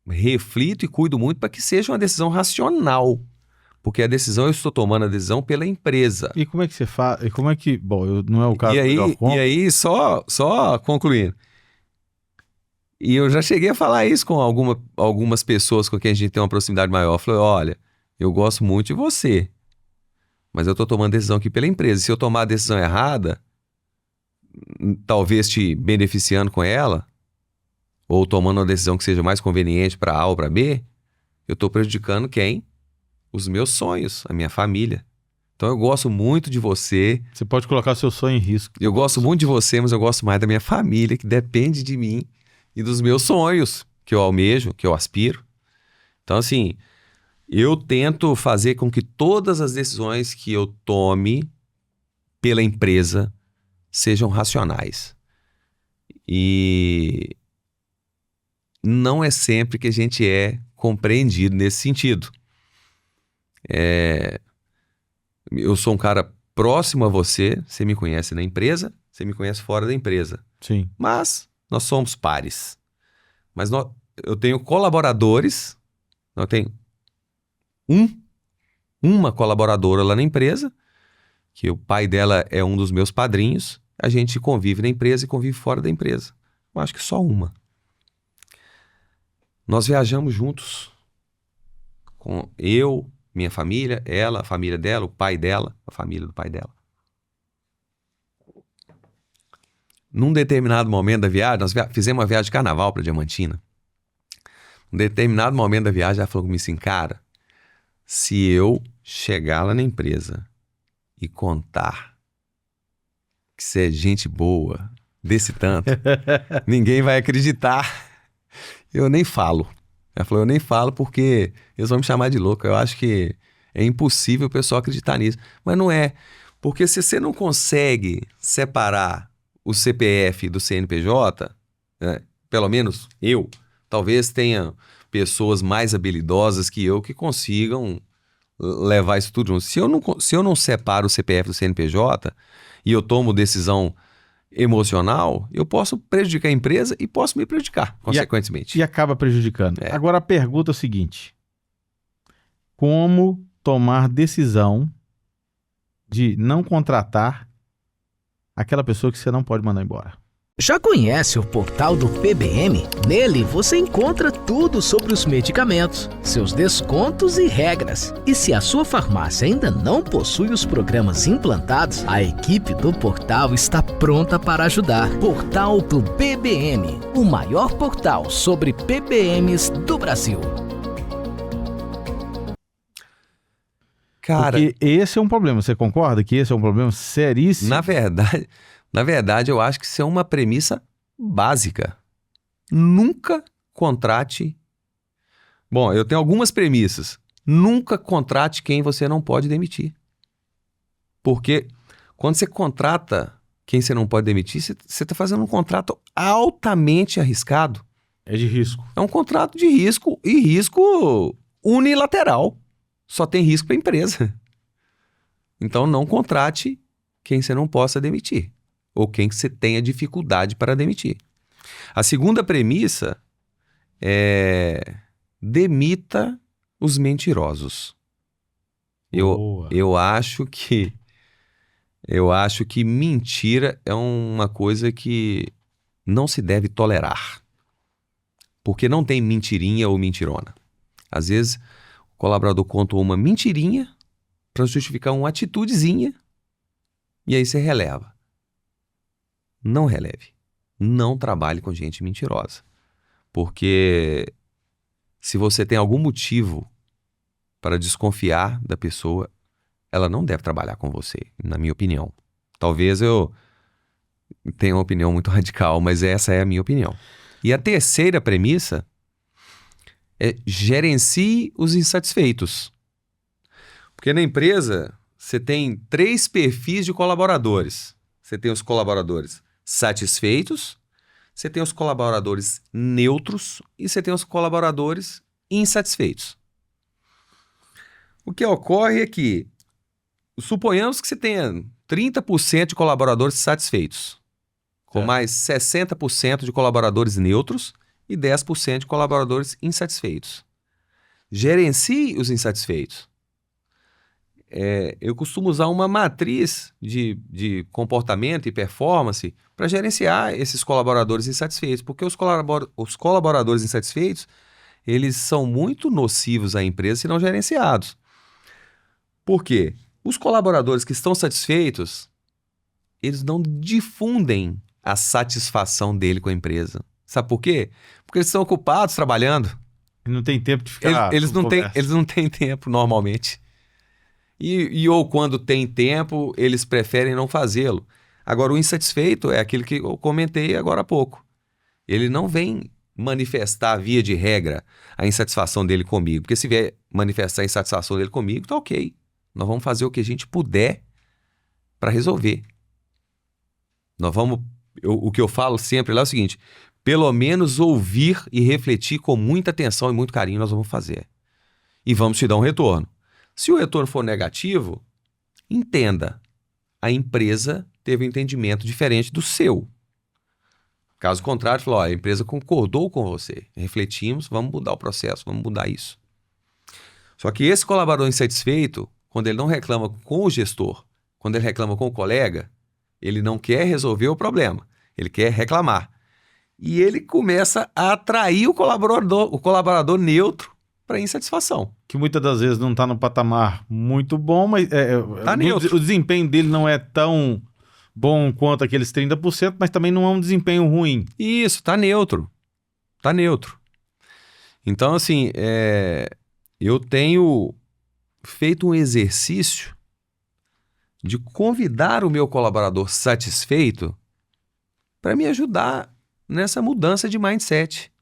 reflito e cuido muito para que seja uma decisão racional. Porque eu estou tomando a decisão pela empresa. E como é que você faz? E como é que... Bom, não é o caso E aí, só concluindo. E eu já cheguei a falar isso com algumas pessoas com quem a gente tem uma proximidade maior. Eu falei, olha, eu gosto muito de você, mas eu estou tomando decisão aqui pela empresa. Se eu tomar a decisão errada, talvez te beneficiando com ela, ou tomando uma decisão que seja mais conveniente para A ou para B, eu estou prejudicando quem? Os meus sonhos, a minha família. Então eu gosto muito de você. Você pode colocar seu sonho em risco. Eu gosto muito de você, mas eu gosto mais da minha família, que depende de mim e dos meus sonhos, que eu almejo, que eu aspiro. Então, assim, eu tento fazer com que todas as decisões que eu tome pela empresa sejam racionais. E não é sempre que a gente é compreendido nesse sentido. Eu sou um cara próximo a você, você me conhece na empresa, você me conhece fora da empresa. Sim. Mas nós somos pares. Mas eu tenho colaboradores, eu tenho uma colaboradora lá na empresa, que o pai dela é um dos meus padrinhos, a gente convive na empresa e convive fora da empresa. Eu acho que só uma. Nós viajamos juntos, com eu, minha família, ela, a família dela, o pai dela, a família do pai dela. Num determinado momento da viagem, nós fizemos uma viagem de carnaval para Diamantina. Num determinado momento da viagem, ela falou comigo assim, cara, se eu chegar lá na empresa e contar que você é gente boa, desse tanto, ninguém vai acreditar. Eu nem falo. Ela falou, eu nem falo porque eles vão me chamar de louco. Eu acho que é impossível o pessoal acreditar nisso. Mas não é. Porque se você não consegue separar o CPF do CNPJ, né, pelo menos eu, talvez tenha pessoas mais habilidosas que eu que consigam levar isso tudo junto. Se eu não separo o CPF do CNPJ e eu tomo decisão emocional, eu posso prejudicar a empresa e posso me prejudicar, consequentemente. E acaba prejudicando. É. Agora a pergunta é o seguinte: como tomar decisão de não contratar aquela pessoa que você não pode mandar embora? Já conhece o portal do PBM? Nele você encontra tudo sobre os medicamentos, seus descontos e regras. E se a sua farmácia ainda não possui os programas implantados, a equipe do portal está pronta para ajudar. Portal do PBM, o maior portal sobre PBMs do Brasil. Cara, Porque esse é um problema, você concorda que esse é um problema seríssimo? na verdade, eu acho que isso é uma premissa básica. Nunca contrate... Bom, eu tenho algumas premissas. Nunca contrate quem você não pode demitir. Porque quando você contrata quem você não pode demitir, você está fazendo um contrato altamente arriscado. É de risco. É um contrato de risco e risco unilateral. Só tem risco para a empresa. Então não contrate quem você não possa demitir. Ou quem que você tenha dificuldade para demitir. A segunda premissa é demita os mentirosos. Boa. Eu acho que mentira é uma coisa que não se deve tolerar. Porque não tem mentirinha ou mentirona. Às vezes o colaborador conta uma mentirinha para justificar uma atitudezinha e aí você releva. Não releve. Não trabalhe com gente mentirosa. Porque se você tem algum motivo para desconfiar da pessoa, ela não deve trabalhar com você, na minha opinião. Talvez eu tenha uma opinião muito radical, mas essa é a minha opinião. E a terceira premissa é gerencie os insatisfeitos. Porque na empresa você tem 3 perfis de colaboradores. Você tem os colaboradores satisfeitos, você tem os colaboradores neutros e você tem os colaboradores insatisfeitos. O que ocorre é que, suponhamos que você tenha 30% de colaboradores satisfeitos, com mais 60% de colaboradores neutros e 10% de colaboradores insatisfeitos. Gerencie os insatisfeitos. Eu costumo usar uma matriz de comportamento e performance para gerenciar esses colaboradores insatisfeitos, porque os colaboradores insatisfeitos, eles são muito nocivos à empresa se não gerenciados. Por quê? Os colaboradores que estão satisfeitos, eles não difundem a satisfação dele com a empresa. Sabe por quê? Porque eles estão ocupados trabalhando. Não tem tempo de ficar. Eles não têm tempo normalmente. Ou quando tem tempo, eles preferem não fazê-lo. Agora, o insatisfeito é aquele que eu comentei agora há pouco. Ele não vem manifestar, via de regra, a insatisfação dele comigo. Porque se vier manifestar a insatisfação dele comigo, tá ok. Nós vamos fazer o que a gente puder para resolver. O que eu falo sempre lá é o seguinte: pelo menos ouvir e refletir com muita atenção e muito carinho nós vamos fazer. E vamos te dar um retorno. Se o retorno for negativo, entenda, a empresa teve um entendimento diferente do seu. Caso contrário, falou, a empresa concordou com você, refletimos, vamos mudar o processo, vamos mudar isso. Só que esse colaborador insatisfeito, quando ele não reclama com o gestor, quando ele reclama com o colega, ele não quer resolver o problema, ele quer reclamar. E ele começa a atrair o colaborador neutro para insatisfação. Que muitas das vezes não está no patamar muito bom, mas Tá neutro. o desempenho dele não é tão bom quanto aqueles 30%, mas também não é um desempenho ruim. Isso, tá neutro. Tá neutro. Então, assim, eu tenho feito um exercício de convidar o meu colaborador satisfeito para me ajudar nessa mudança de mindset.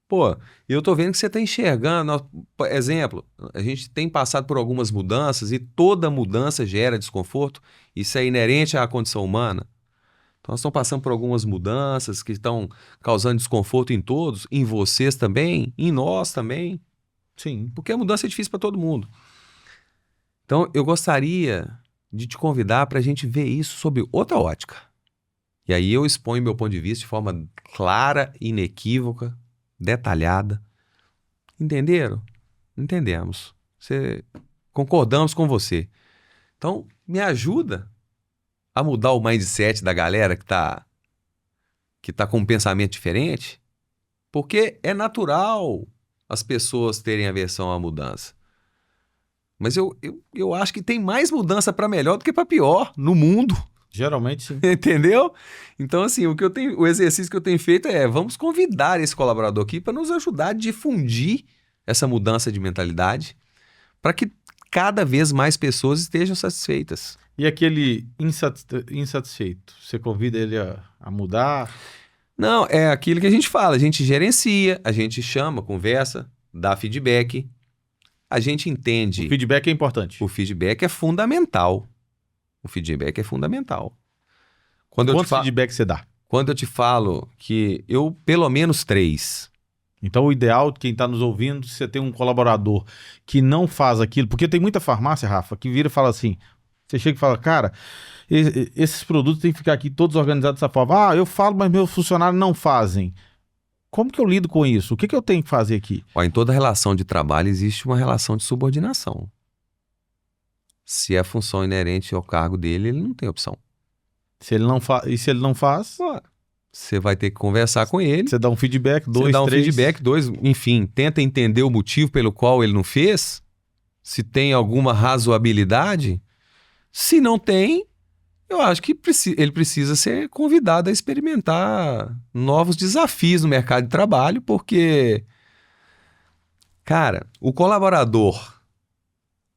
Pô, eu tô vendo que você está enxergando. Por exemplo, a gente tem passado por algumas mudanças e toda mudança gera desconforto. Isso é inerente à condição humana. Então, nós estamos passando por algumas mudanças que estão causando desconforto em todos, em vocês também, em nós também. Sim. Porque a mudança é difícil para todo mundo. Então, eu gostaria de te convidar para a gente ver isso sob outra ótica. E aí eu exponho meu ponto de vista de forma clara, inequívoca, detalhada. Entenderam? Entendemos. Concordamos com você. Então, me ajuda a mudar o mindset da galera que tá com um pensamento diferente, porque é natural as pessoas terem aversão à mudança. Mas eu acho que tem mais mudança para melhor do que para pior no mundo. Geralmente, sim. Entendeu? Então, assim, o exercício que eu tenho feito vamos convidar esse colaborador aqui para nos ajudar a difundir essa mudança de mentalidade para que cada vez mais pessoas estejam satisfeitas. E aquele insatisfeito, você convida ele a mudar? Não, é aquilo que a gente fala, a gente gerencia, a gente chama, conversa, dá feedback, a gente entende. O feedback é importante. O feedback é fundamental. O feedback é fundamental. Quantos feedback você dá? Quando eu te falo que pelo menos 3. Então, o ideal, quem está nos ouvindo, se você tem um colaborador que não faz aquilo, porque tem muita farmácia, Rafa, que vira e fala assim, você chega e fala, cara, esses produtos têm que ficar aqui todos organizados dessa forma. Ah, eu falo, mas meus funcionários não fazem. Como que eu lido com isso? O que eu tenho que fazer aqui? Em toda relação de trabalho existe uma relação de subordinação. Se é função inerente ao cargo dele, ele não tem opção. Se ele não e se ele não faz... Você vai ter que conversar com ele. Você dá um feedback, 2, 3... Você dá um feedback, 2, enfim, tenta entender o motivo pelo qual ele não fez, se tem alguma razoabilidade. Se não tem, eu acho que ele precisa ser convidado a experimentar novos desafios no mercado de trabalho, porque, cara, o colaborador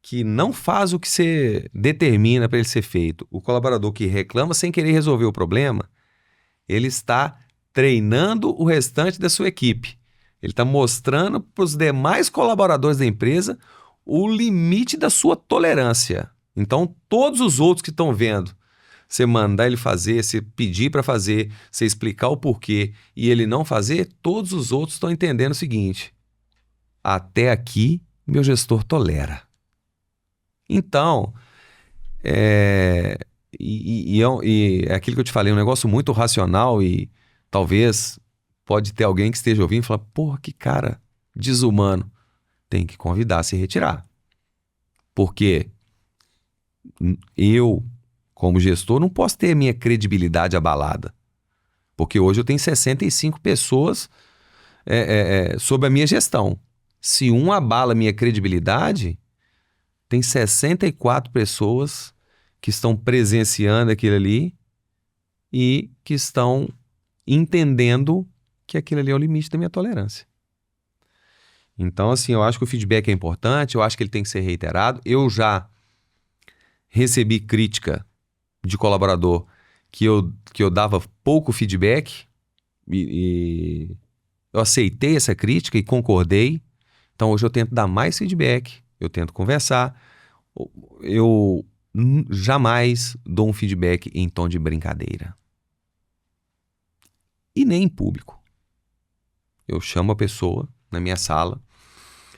que não faz o que você determina para ele ser feito, o colaborador que reclama sem querer resolver o problema, ele está treinando o restante da sua equipe. Ele está mostrando para os demais colaboradores da empresa o limite da sua tolerância. Então, todos os outros que estão vendo, você mandar ele fazer, você pedir para fazer, você explicar o porquê e ele não fazer, todos os outros estão entendendo o seguinte: até aqui, meu gestor tolera. Então, é aquilo que eu te falei, um negócio muito racional e talvez pode ter alguém que esteja ouvindo e falar, porra, que cara desumano. Tem que convidar a se retirar. Porque eu, como gestor, não posso ter a minha credibilidade abalada. Porque hoje eu tenho 65 pessoas sob a minha gestão. Se um abala a minha credibilidade, tem 64 pessoas que estão presenciando aquilo ali e que estão entendendo que aquilo ali é o limite da minha tolerância. Então, assim, eu acho que o feedback é importante, eu acho que ele tem que ser reiterado. Eu já recebi crítica de colaborador que eu dava pouco feedback e eu aceitei essa crítica e concordei. Então, hoje eu tento dar mais feedback, eu tento conversar, eu jamais dou um feedback em tom de brincadeira. E nem em público. Eu chamo a pessoa na minha sala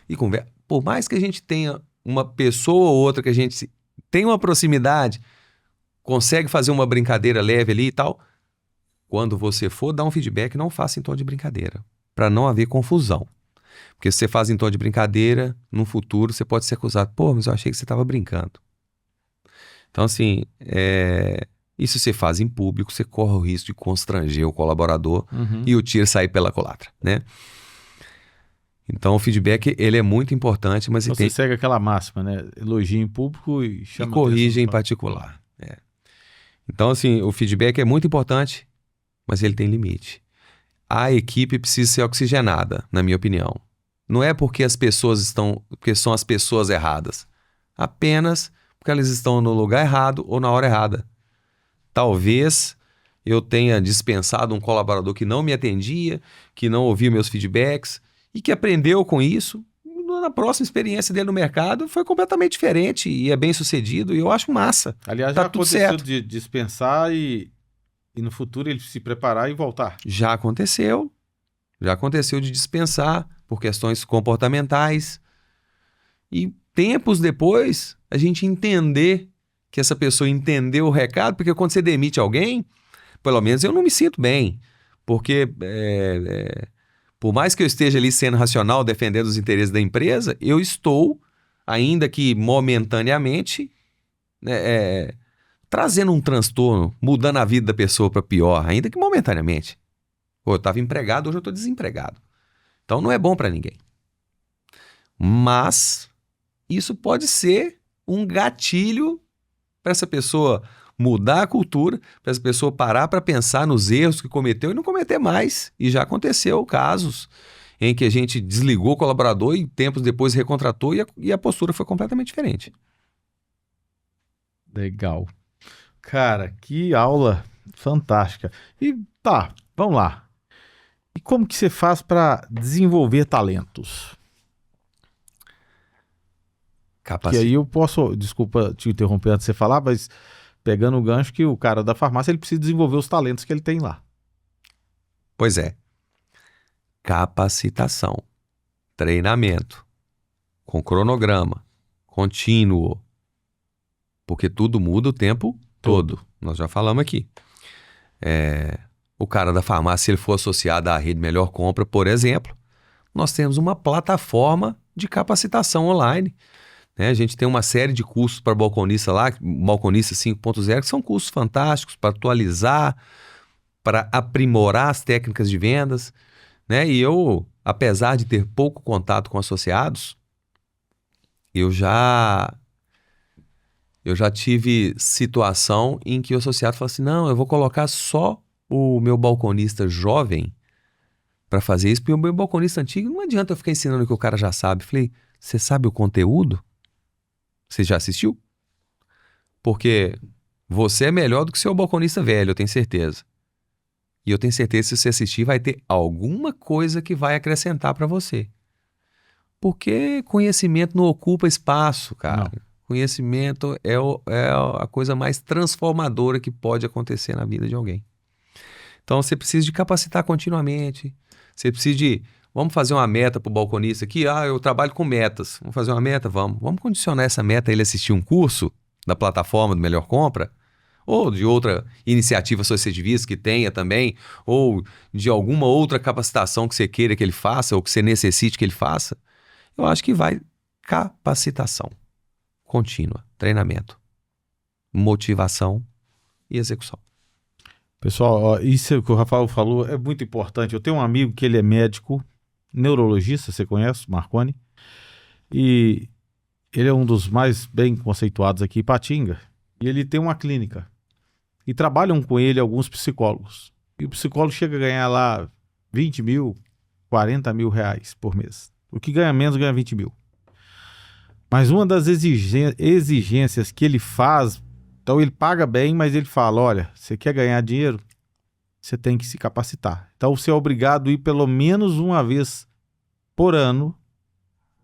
e converso. Por mais que a gente tenha uma pessoa ou outra que a gente tem uma proximidade, consegue fazer uma brincadeira leve ali e tal, quando você for dar um feedback, não faça em tom de brincadeira, para não haver confusão. Porque se você faz em tom de brincadeira, no futuro você pode ser acusado. Pô, mas eu achei que você estava brincando. Então, assim, isso você faz em público, você corre o risco de constranger o colaborador e o tiro sair pela culatra, né? Então, o feedback, ele é muito importante, mas você segue aquela máxima, né? Elogia em público e chama corrige em particular. Então, assim, o feedback é muito importante, mas ele tem limite. A equipe precisa ser oxigenada, na minha opinião. Não é porque porque são as pessoas erradas. Apenas porque elas estão no lugar errado ou na hora errada. Talvez eu tenha dispensado um colaborador que não me atendia, que não ouvia meus feedbacks e que aprendeu com isso. Na próxima experiência dele no mercado foi completamente diferente e é bem sucedido e eu acho massa. Aliás, tá já tudo aconteceu certo. de dispensar e no futuro ele se preparar e voltar. Já aconteceu de dispensar por questões comportamentais e tempos depois a gente entender que essa pessoa entendeu o recado, porque quando você demite alguém, Pelo menos eu não me sinto bem. Porque por mais que eu esteja ali sendo racional, defendendo os interesses da empresa, eu estou, ainda que momentaneamente, né, trazendo um transtorno, mudando a vida da pessoa para pior, ainda que momentaneamente. Pô, eu estava empregado, hoje eu estou desempregado. Então não é bom para ninguém. Mas isso pode ser um gatilho para essa pessoa mudar a cultura, para essa pessoa parar para pensar nos erros que cometeu e não cometer mais. E já aconteceu casos em que a gente desligou o colaborador e tempos depois recontratou e a postura foi completamente diferente. Legal. Cara, que aula fantástica. E tá, vamos lá. E como que você faz para desenvolver talentos? Que aí eu posso, desculpa te interromper antes de você falar, mas pegando o gancho que o cara da farmácia ele precisa desenvolver os talentos que ele tem lá. Pois é. Capacitação, treinamento, com cronograma, contínuo, porque tudo muda o tempo todo. Nós já falamos aqui. O cara da farmácia, se ele for associado à Rede Melhor Compra, por exemplo, nós temos uma plataforma de capacitação online. A gente tem uma série de cursos para balconista lá, Balconista 5.0, que são cursos fantásticos para atualizar, para aprimorar as técnicas de vendas. E eu, apesar de ter pouco contato com associados, eu já tive situação em que o associado falou assim, não, eu vou colocar só o meu balconista jovem para fazer isso, porque o meu balconista antigo, não adianta eu ficar ensinando o que o cara já sabe. Falei, você sabe o conteúdo? Você já assistiu? Porque você é melhor do que seu balconista velho, eu tenho certeza. E eu tenho certeza que se você assistir vai ter alguma coisa que vai acrescentar para você. Porque conhecimento não ocupa espaço, cara. Não. Conhecimento é a coisa mais transformadora que pode acontecer na vida de alguém. Então você precisa de capacitar continuamente. Você precisa de... Vamos fazer uma meta para o balconista aqui? Eu trabalho com metas. Vamos fazer uma meta? Vamos. Vamos condicionar essa meta a ele assistir um curso da plataforma do Melhor Compra? Ou de outra iniciativa associativista que tenha também? Ou de alguma outra capacitação que você queira que ele faça ou que você necessite que ele faça? Eu acho que vai capacitação contínua, treinamento, motivação e execução. Pessoal, ó, isso que o Rafael falou é muito importante. Eu tenho um amigo que ele é médico, neurologista, você conhece, Marconi? E ele é um dos mais bem conceituados aqui em Ipatinga. E ele tem uma clínica. E trabalham com ele alguns psicólogos. E o psicólogo chega a ganhar lá 20 mil, 40 mil reais por mês. O que ganha menos ganha 20 mil. Mas uma das exigências que ele faz, então ele paga bem, mas ele fala, olha, você quer ganhar dinheiro? Você tem que se capacitar. Então você é obrigado a ir pelo menos uma vez por ano,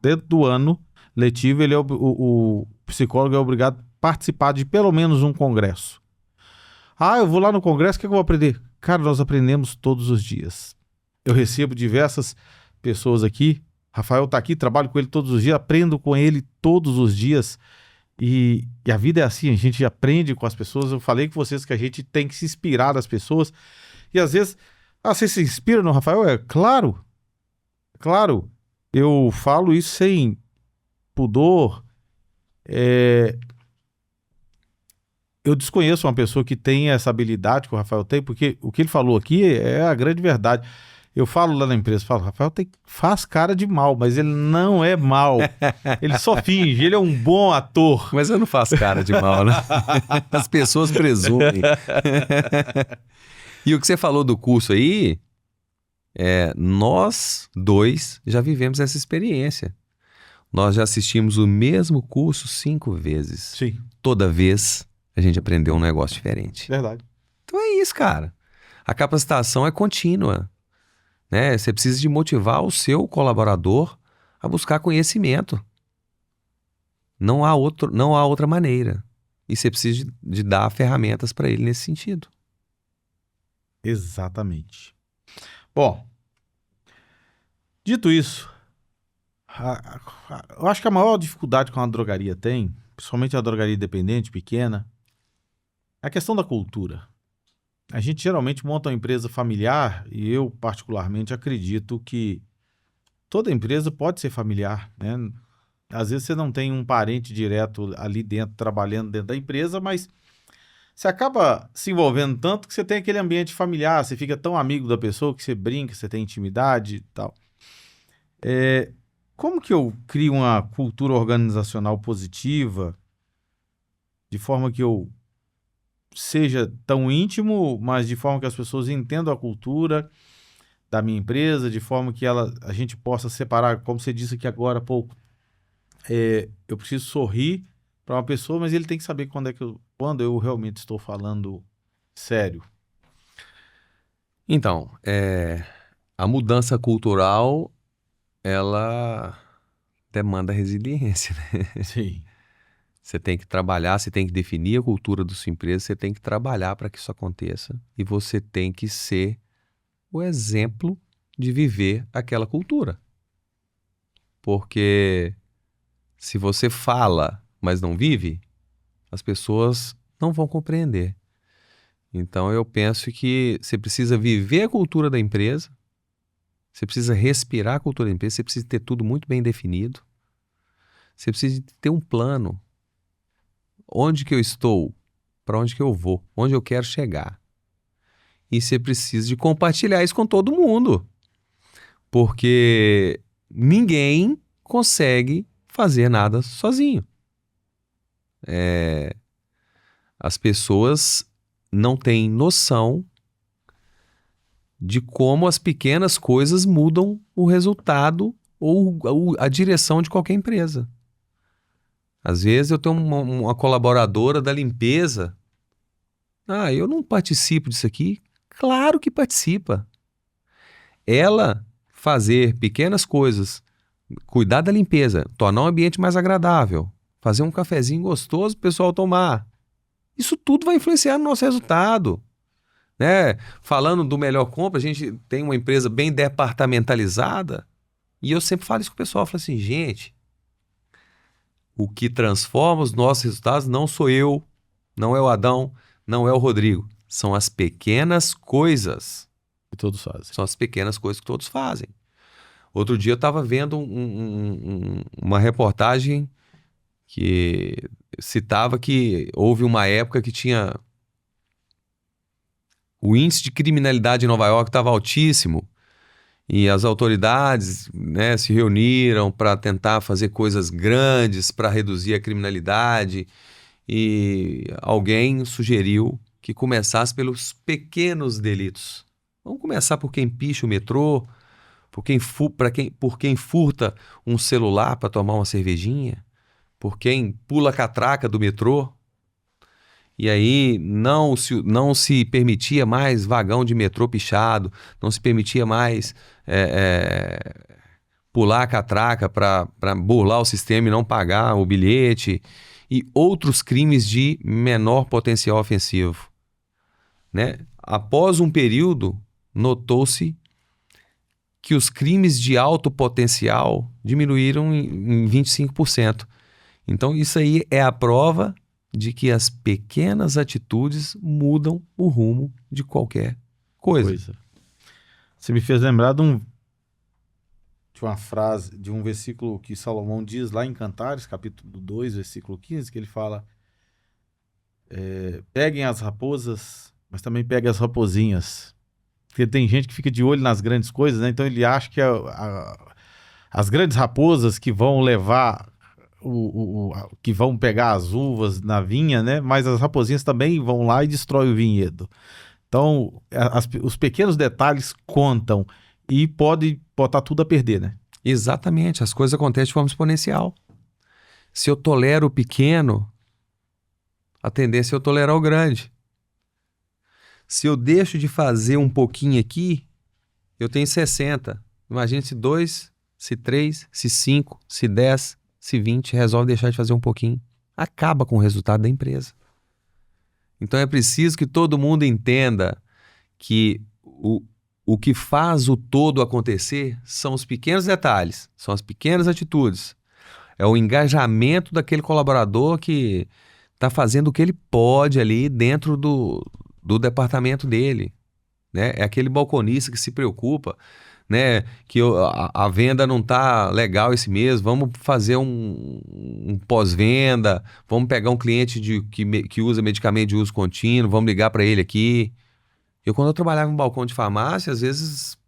dentro do ano letivo, ele o psicólogo é obrigado a participar de pelo menos um congresso. Eu vou lá no congresso, o que eu vou aprender? Cara, nós aprendemos todos os dias. Eu recebo diversas pessoas aqui, Rafael está aqui, trabalho com ele todos os dias, aprendo com ele todos os dias. E a vida é assim, a gente aprende com as pessoas. Eu falei com vocês que a gente tem que se inspirar nas pessoas. E às vezes, você se inspira no Rafael? Claro. Eu falo isso sem pudor. Eu desconheço uma pessoa que tem essa habilidade que o Rafael tem, porque o que ele falou aqui é a grande verdade. Eu falo lá na empresa, Rafael faz cara de mal, mas ele não é mal. Ele só finge, ele é um bom ator. Mas eu não faço cara de mal, né? As pessoas presumem. E o que você falou do curso aí, nós dois já vivemos essa experiência. Nós já assistimos o mesmo curso 5 vezes. Sim. Toda vez a gente aprendeu um negócio diferente. Verdade. Então é isso, cara. A capacitação é contínua. Você precisa de motivar o seu colaborador a buscar conhecimento. Não há outra maneira. E você precisa de dar ferramentas para ele nesse sentido. Exatamente. Bom, dito isso, eu acho que a maior dificuldade que uma drogaria tem, principalmente a drogaria independente, pequena, é a questão da cultura. a gente geralmente monta uma empresa familiar e eu, particularmente, acredito que toda empresa pode ser familiar, né? Às vezes você não tem um parente direto ali dentro, trabalhando dentro da empresa, mas você acaba se envolvendo tanto que você tem aquele ambiente familiar, você fica tão amigo da pessoa que você brinca, você tem intimidade e tal. Como que eu crio uma cultura organizacional positiva, de forma que eu seja tão íntimo, mas de forma que as pessoas entendam a cultura da minha empresa, de forma que a gente possa separar, como você disse aqui agora há pouco, eu preciso sorrir para uma pessoa, mas ele tem que saber quando eu realmente estou falando sério. Então, a mudança cultural, ela demanda resiliência, né? Sim. Você tem que trabalhar, você tem que definir a cultura da sua empresa, você tem que trabalhar para que isso aconteça e você tem que ser o exemplo de viver aquela cultura. Porque se você fala, mas não vive, as pessoas não vão compreender. Então eu penso que você precisa viver a cultura da empresa, você precisa respirar a cultura da empresa, você precisa ter tudo muito bem definido, você precisa ter um plano. Onde que eu estou? Para onde que eu vou? Onde eu quero chegar? E você precisa de compartilhar isso com todo mundo. Porque ninguém consegue fazer nada sozinho. As pessoas não têm noção de como as pequenas coisas mudam o resultado ou a direção de qualquer empresa. Às vezes eu tenho uma colaboradora da limpeza. Eu não participo disso aqui. Claro que participa. Ela fazer pequenas coisas, cuidar da limpeza, tornar o ambiente mais agradável, fazer um cafezinho gostoso para o pessoal tomar. Isso tudo vai influenciar no nosso resultado. Né? Falando do Melhor Compra, a gente tem uma empresa bem departamentalizada e eu sempre falo isso com o pessoal. Eu falo assim, gente, o que transforma os nossos resultados não sou eu, não é o Adão, não é o Rodrigo. São as pequenas coisas. Que todos fazem. São as pequenas coisas que todos fazem. Outro dia eu estava vendo uma reportagem que citava que houve uma época que tinha... O índice de criminalidade em Nova York estava altíssimo e as autoridades, né, se reuniram para tentar fazer coisas grandes para reduzir a criminalidade e alguém sugeriu que começasse pelos pequenos delitos. Vamos começar por quem picha o metrô, por quem furta um celular para tomar uma cervejinha, por quem pula a catraca do metrô. E aí não se permitia mais vagão de metrô pichado, não se permitia mais pular a catraca para burlar o sistema e não pagar o bilhete e outros crimes de menor potencial ofensivo. Né? Após um período, notou-se que os crimes de alto potencial diminuíram em 25%. Então isso aí é a prova de que as pequenas atitudes mudam o rumo de qualquer coisa. Você me fez lembrar de uma frase, de um versículo que Salomão diz lá em Cantares, capítulo 2, versículo 15, que ele fala: peguem as raposas, mas também peguem as raposinhas. Porque tem gente que fica de olho nas grandes coisas, né? Então ele acha que as grandes raposas que vão levar... que vão pegar as uvas na vinha, né? Mas as raposinhas também vão lá e destroem o vinhedo. Então, os pequenos detalhes contam e pode botar tudo a perder, né? Exatamente, as coisas acontecem de forma exponencial. Se eu tolero o pequeno, a tendência é eu tolerar o grande. Se eu deixo de fazer um pouquinho aqui, eu tenho 60. Imagine se 2, se 3, se 5, se 10... se 20 resolve deixar de fazer um pouquinho, acaba com o resultado da empresa. Então é preciso que todo mundo entenda que o que faz o todo acontecer são os pequenos detalhes, são as pequenas atitudes. É o engajamento daquele colaborador que está fazendo o que ele pode ali dentro do departamento dele, né? É aquele balconista que se preocupa, né? Que a venda não tá legal esse mês, vamos fazer um pós-venda, vamos pegar um cliente que usa medicamento de uso contínuo, vamos ligar para ele aqui. Quando eu trabalhava em balcão de farmácia, às vezes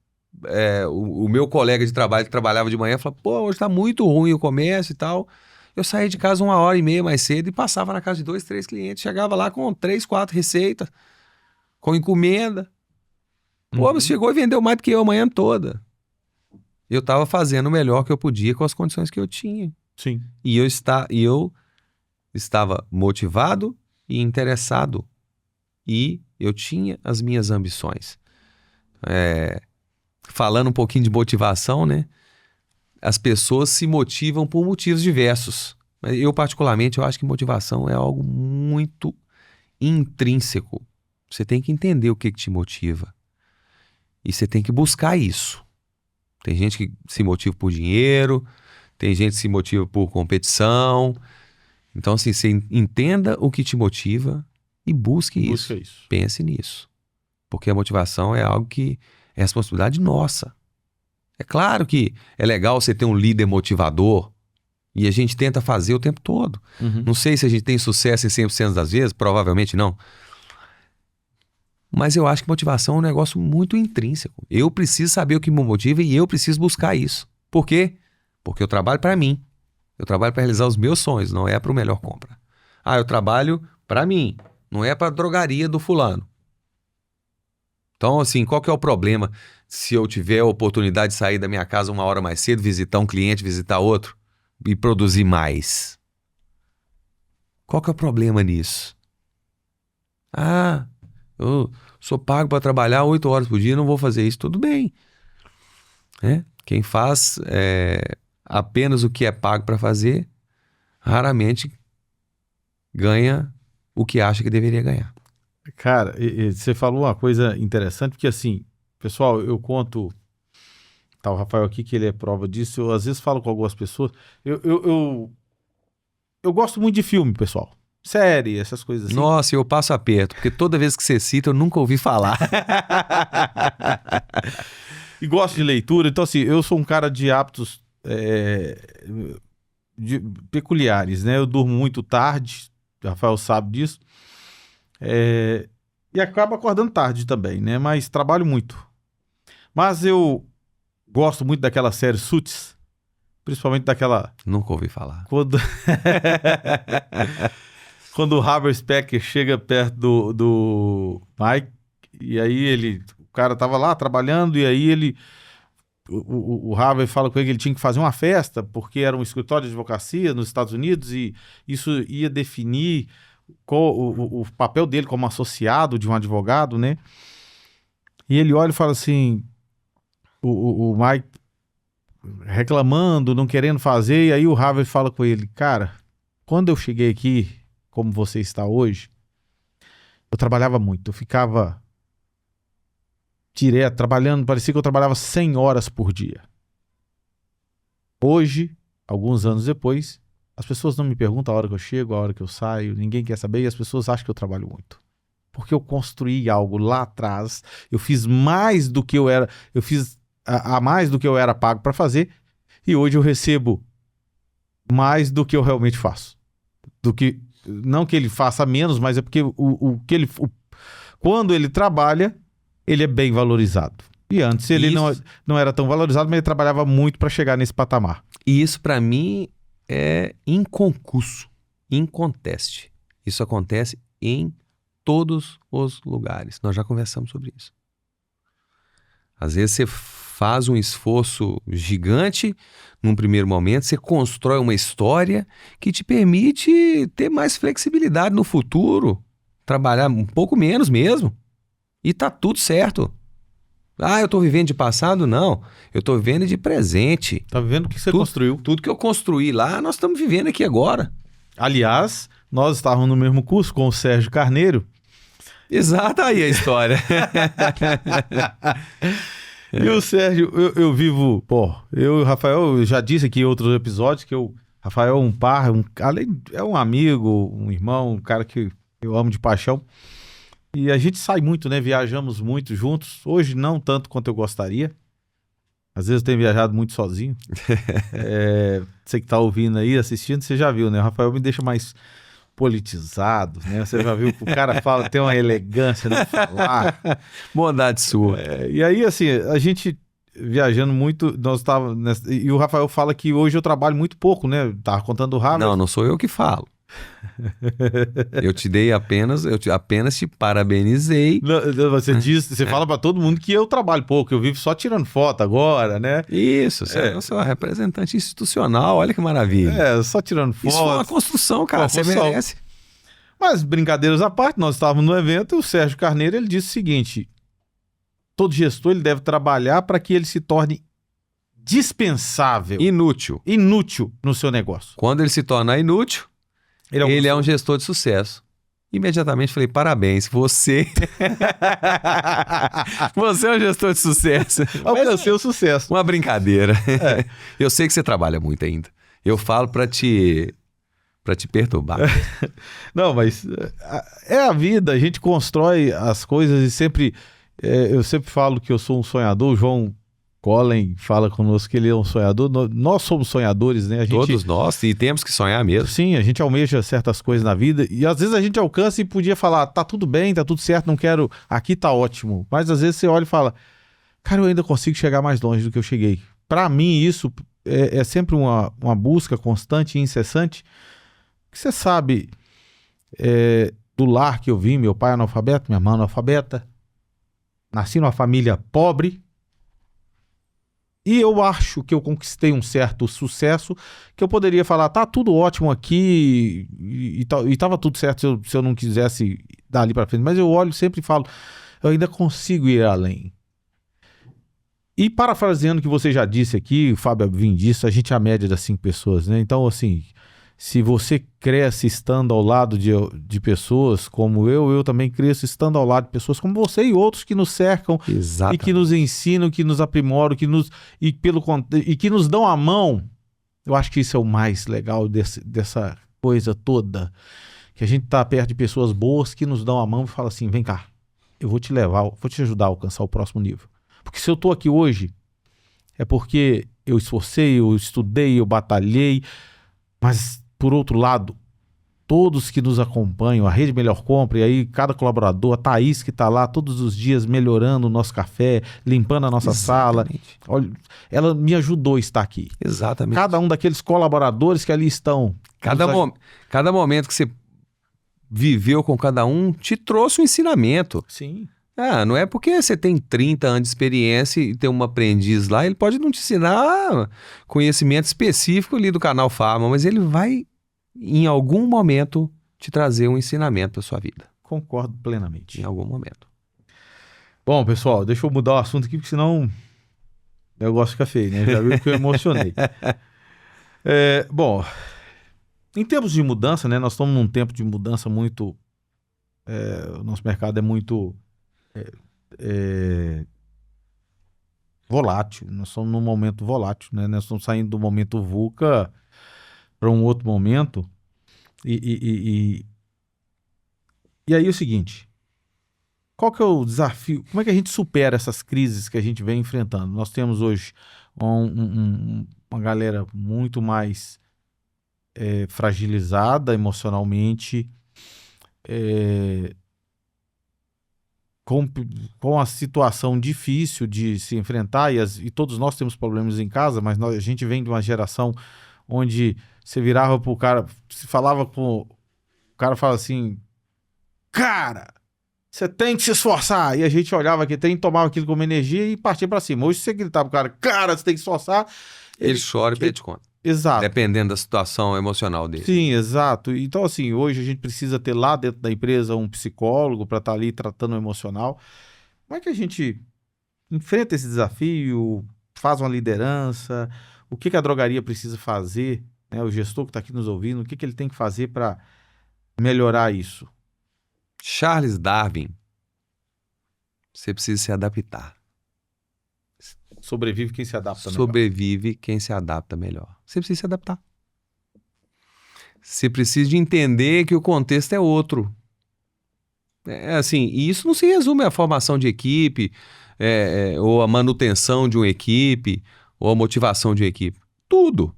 o meu colega de trabalho que trabalhava de manhã falava, pô, hoje tá muito ruim o comércio e tal. Eu saía de casa 1h30 mais cedo e passava na casa de 2, 3 clientes, chegava lá com 3, 4 receitas, com encomenda. Pô, você chegou e vendeu mais do que eu a manhã toda. Eu estava fazendo o melhor que eu podia com as condições que eu tinha. Sim. E eu estava motivado e interessado. E eu tinha as minhas ambições. Falando um pouquinho de motivação, né? As pessoas se motivam por motivos diversos. Eu, particularmente, eu acho que motivação é algo muito intrínseco. Você tem que entender o que te motiva. E você tem que buscar isso. Tem gente que se motiva por dinheiro, tem gente que se motiva por competição. Então, assim, você entenda o que te motiva e busque isso. Pense nisso. Porque a motivação é algo que é responsabilidade nossa. É claro que é legal você ter um líder motivador e a gente tenta fazer o tempo todo. Não sei se a gente tem sucesso em 100% das vezes, provavelmente não. Mas eu acho que motivação é um negócio muito intrínseco. Eu preciso saber o que me motiva e eu preciso buscar isso. Por quê? Porque eu trabalho para mim. Eu trabalho para realizar os meus sonhos, não é para o Melhor Compra. Eu trabalho para mim, não é para a drogaria do fulano. Então, assim, qual que é o problema se eu tiver a oportunidade de sair da minha casa 1 hora mais cedo, visitar um cliente, visitar outro e produzir mais? Qual que é o problema nisso? Eu sou pago para trabalhar 8 horas por dia, não vou fazer isso. Tudo bem. Quem faz apenas o que é pago para fazer, raramente ganha o que acha que deveria ganhar. Cara, você falou uma coisa interessante, porque assim, pessoal, eu conto, tá o Rafael aqui que ele é prova disso, eu às vezes falo com algumas pessoas, eu gosto muito de filme, pessoal, série, essas coisas assim. Nossa, eu passo aperto, porque toda vez que você cita eu nunca ouvi falar. E gosto de leitura, então assim, eu sou um cara de hábitos peculiares, né? Eu durmo muito tarde, o Rafael sabe disso. E acabo acordando tarde também, né? Mas trabalho muito. Mas eu gosto muito daquela série Suits, principalmente daquela... Nunca ouvi falar. Quando o Harvey Specter chega perto do Mike, e aí o cara tava lá trabalhando, e aí o Harvey fala com ele que ele tinha que fazer uma festa, porque era um escritório de advocacia nos Estados Unidos, e isso ia definir o papel dele como associado de um advogado, né? E ele olha e fala assim, o Mike reclamando, não querendo fazer, e aí o Harvey fala com ele, cara, quando eu cheguei aqui, como você está hoje, eu trabalhava muito, eu ficava direto, trabalhando, parecia que eu trabalhava 100 horas por dia. Hoje, alguns anos depois, as pessoas não me perguntam a hora que eu chego, a hora que eu saio, ninguém quer saber e as pessoas acham que eu trabalho muito. Porque eu construí algo lá atrás, eu fiz mais do que eu era, eu fiz a mais do que eu era pago para fazer e hoje eu recebo mais do que eu realmente faço. Não que ele faça menos, mas é porque quando ele trabalha, ele é bem valorizado. E antes ele não era tão valorizado, mas ele trabalhava muito para chegar nesse patamar. E isso para mim é inconcurso, inconteste. Isso acontece em todos os lugares. Nós já conversamos sobre isso. Às vezes você faz um esforço gigante num primeiro momento, você constrói uma história que te permite ter mais flexibilidade no futuro, trabalhar um pouco menos mesmo, e tá tudo certo. Eu tô vivendo de passado? Não. Eu tô vivendo de presente. Tá vivendo o que você construiu. Tudo que eu construí lá, nós estamos vivendo aqui agora. Aliás, nós estávamos no mesmo curso com o Sérgio Carneiro. Exato, aí a história. E o Sérgio, eu vivo... eu e o Rafael, eu já disse aqui em outros episódios que Rafael é um par, é um amigo, um irmão, um cara que eu amo de paixão. E a gente sai muito, né? Viajamos muito juntos. Hoje não tanto quanto eu gostaria. Às vezes eu tenho viajado muito sozinho. Você que tá ouvindo aí, assistindo, você já viu, né? O Rafael me deixa mais politizado, né? Você já viu que o cara fala, tem uma elegância no falar. Bondade sua. E aí, assim, a gente viajando muito, nós estávamos... E o Rafael fala que hoje eu trabalho muito pouco, né? Tava contando o Rafa. Não sou eu que falo. Eu apenas te parabenizei. Você fala pra todo mundo que eu trabalho pouco, eu vivo só tirando foto agora, né? Isso, você é um representante institucional, olha que maravilha. Só tirando foto. Isso foi uma construção, cara, você merece. Mas brincadeiras à parte, nós estávamos no evento e o Sérgio Carneiro, ele disse o seguinte: todo gestor ele deve trabalhar para que ele se torne dispensável, Inútil no seu negócio. Quando ele se tornar inútil, ele é um gestor de sucesso. Imediatamente falei, parabéns, você é um gestor de sucesso. Alcancei o sucesso. Uma brincadeira. Eu sei que você trabalha muito ainda. Eu falo pra te perturbar. Não, mas é a vida, a gente constrói as coisas e sempre... eu sempre falo que eu sou um sonhador, o João Collen fala conosco que ele é um sonhador, nós somos sonhadores, né? Todos nós, e temos que sonhar mesmo. Sim, a gente almeja certas coisas na vida e às vezes a gente alcança e podia falar, tá tudo bem, tá tudo certo, não quero, aqui tá ótimo. Mas às vezes você olha e fala, cara, eu ainda consigo chegar mais longe do que eu cheguei. Pra mim isso é sempre uma busca constante e incessante. Você sabe, do lar que eu vim, meu pai é analfabeto, minha mãe é analfabeta, nasci numa família pobre, e eu acho que eu conquistei um certo sucesso, que eu poderia falar, tá tudo ótimo aqui, e tava tudo certo se eu não quisesse dar ali pra frente, mas eu olho sempre e falo, eu ainda consigo ir além. E parafraseando o que você já disse aqui, o Fábio Abvin disse, a gente é a média das 5 pessoas, né? Então, assim, se você cresce estando ao lado de pessoas como eu também cresço estando ao lado de pessoas como você e outros que nos cercam. Exatamente. E que nos ensinam, que nos aprimoram, que nos dão a mão. Eu acho que isso é o mais legal dessa coisa toda, que a gente tá perto de pessoas boas que nos dão a mão e falam assim, vem cá, eu vou te levar, vou te ajudar a alcançar o próximo nível. Porque se eu tô aqui hoje, é porque eu esforcei, eu estudei, eu batalhei, mas por outro lado, todos que nos acompanham, a Rede Melhor Compra, e aí cada colaborador, a Thaís que está lá todos os dias melhorando o nosso café, limpando a nossa sala, olha, ela me ajudou a estar aqui. Exatamente. Cada um daqueles colaboradores que ali estão. Cada momento que você viveu com cada um te trouxe um ensinamento. Sim. Não é porque você tem 30 anos de experiência e tem um aprendiz lá, ele pode não te ensinar conhecimento específico ali do canal Farma, mas ele vai, em algum momento, te trazer um ensinamento para sua vida. Concordo plenamente. Em algum momento. Bom, pessoal, deixa eu mudar o assunto aqui, porque senão o negócio fica feio, né? Já viu que eu emocionei. Bom, em termos de mudança, né? Nós estamos num tempo de mudança muito... o nosso mercado é muito... volátil, nós estamos num momento volátil, né? Nós estamos saindo do momento VUCA para um outro momento e aí é o seguinte, qual que é o desafio, como é que a gente supera essas crises que a gente vem enfrentando? Nós temos hoje uma galera muito mais fragilizada emocionalmente, com a situação difícil de se enfrentar, e todos nós temos problemas em casa, mas a gente vem de uma geração onde você virava pro cara, se falava com o cara, fala assim, cara, você tem que se esforçar, e a gente olhava aqui, tomava aquilo como energia e partia pra cima. Hoje você gritava pro cara, você tem que se esforçar, ele chora e pede conta. Exato. Dependendo da situação emocional dele. Sim, exato. Então, assim, hoje a gente precisa ter lá dentro da empresa um psicólogo para estar ali tratando o emocional. Como é que a gente enfrenta esse desafio, faz uma liderança? O que a drogaria precisa fazer, né? O gestor que está aqui nos ouvindo, o que ele tem que fazer para melhorar isso? Charles Darwin, você precisa se adaptar. Sobrevive quem se adapta melhor. Sobrevive quem se adapta melhor. Você precisa se adaptar. Você precisa de entender que o contexto é outro. Assim, e isso não se resume à formação de equipe, ou a manutenção de uma equipe, ou a motivação de uma equipe. Tudo.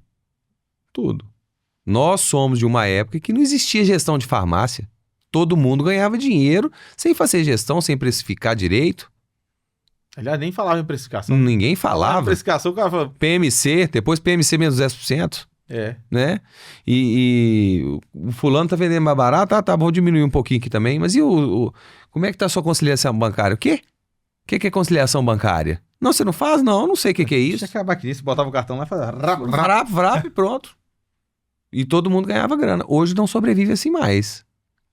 Nós somos de uma época que não existia gestão de farmácia. Todo mundo ganhava dinheiro sem fazer gestão, sem precificar direito. Aliás, nem falava em precificação. Ninguém Falava em falava. precificação, o cara falava... PMC, depois PMC menos 10%. Né? E o fulano tá vendendo mais barato, tá, vou diminuir um pouquinho aqui também. Mas e como é que tá a sua conciliação bancária? O quê? O que é conciliação bancária? Não, você não faz? Não, eu não sei o que é isso. Deixa acabar aqui, você botava o cartão lá e fazia... Vrap e pronto. E todo mundo ganhava grana. Hoje não sobrevive assim mais.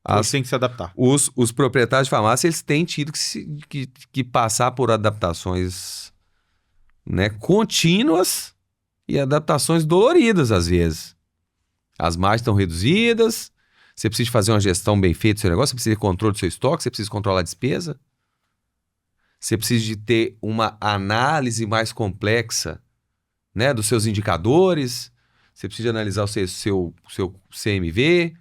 Hoje tem que se adaptar. Os proprietários de farmácia, eles têm tido que passar por adaptações, né, contínuas e adaptações doloridas às vezes. As margens estão reduzidas, você precisa fazer uma gestão bem feita do seu negócio, você precisa de controle do seu estoque, você precisa controlar a despesa, você precisa de ter uma análise mais complexa, né, dos seus indicadores, você precisa de analisar o seu CMV,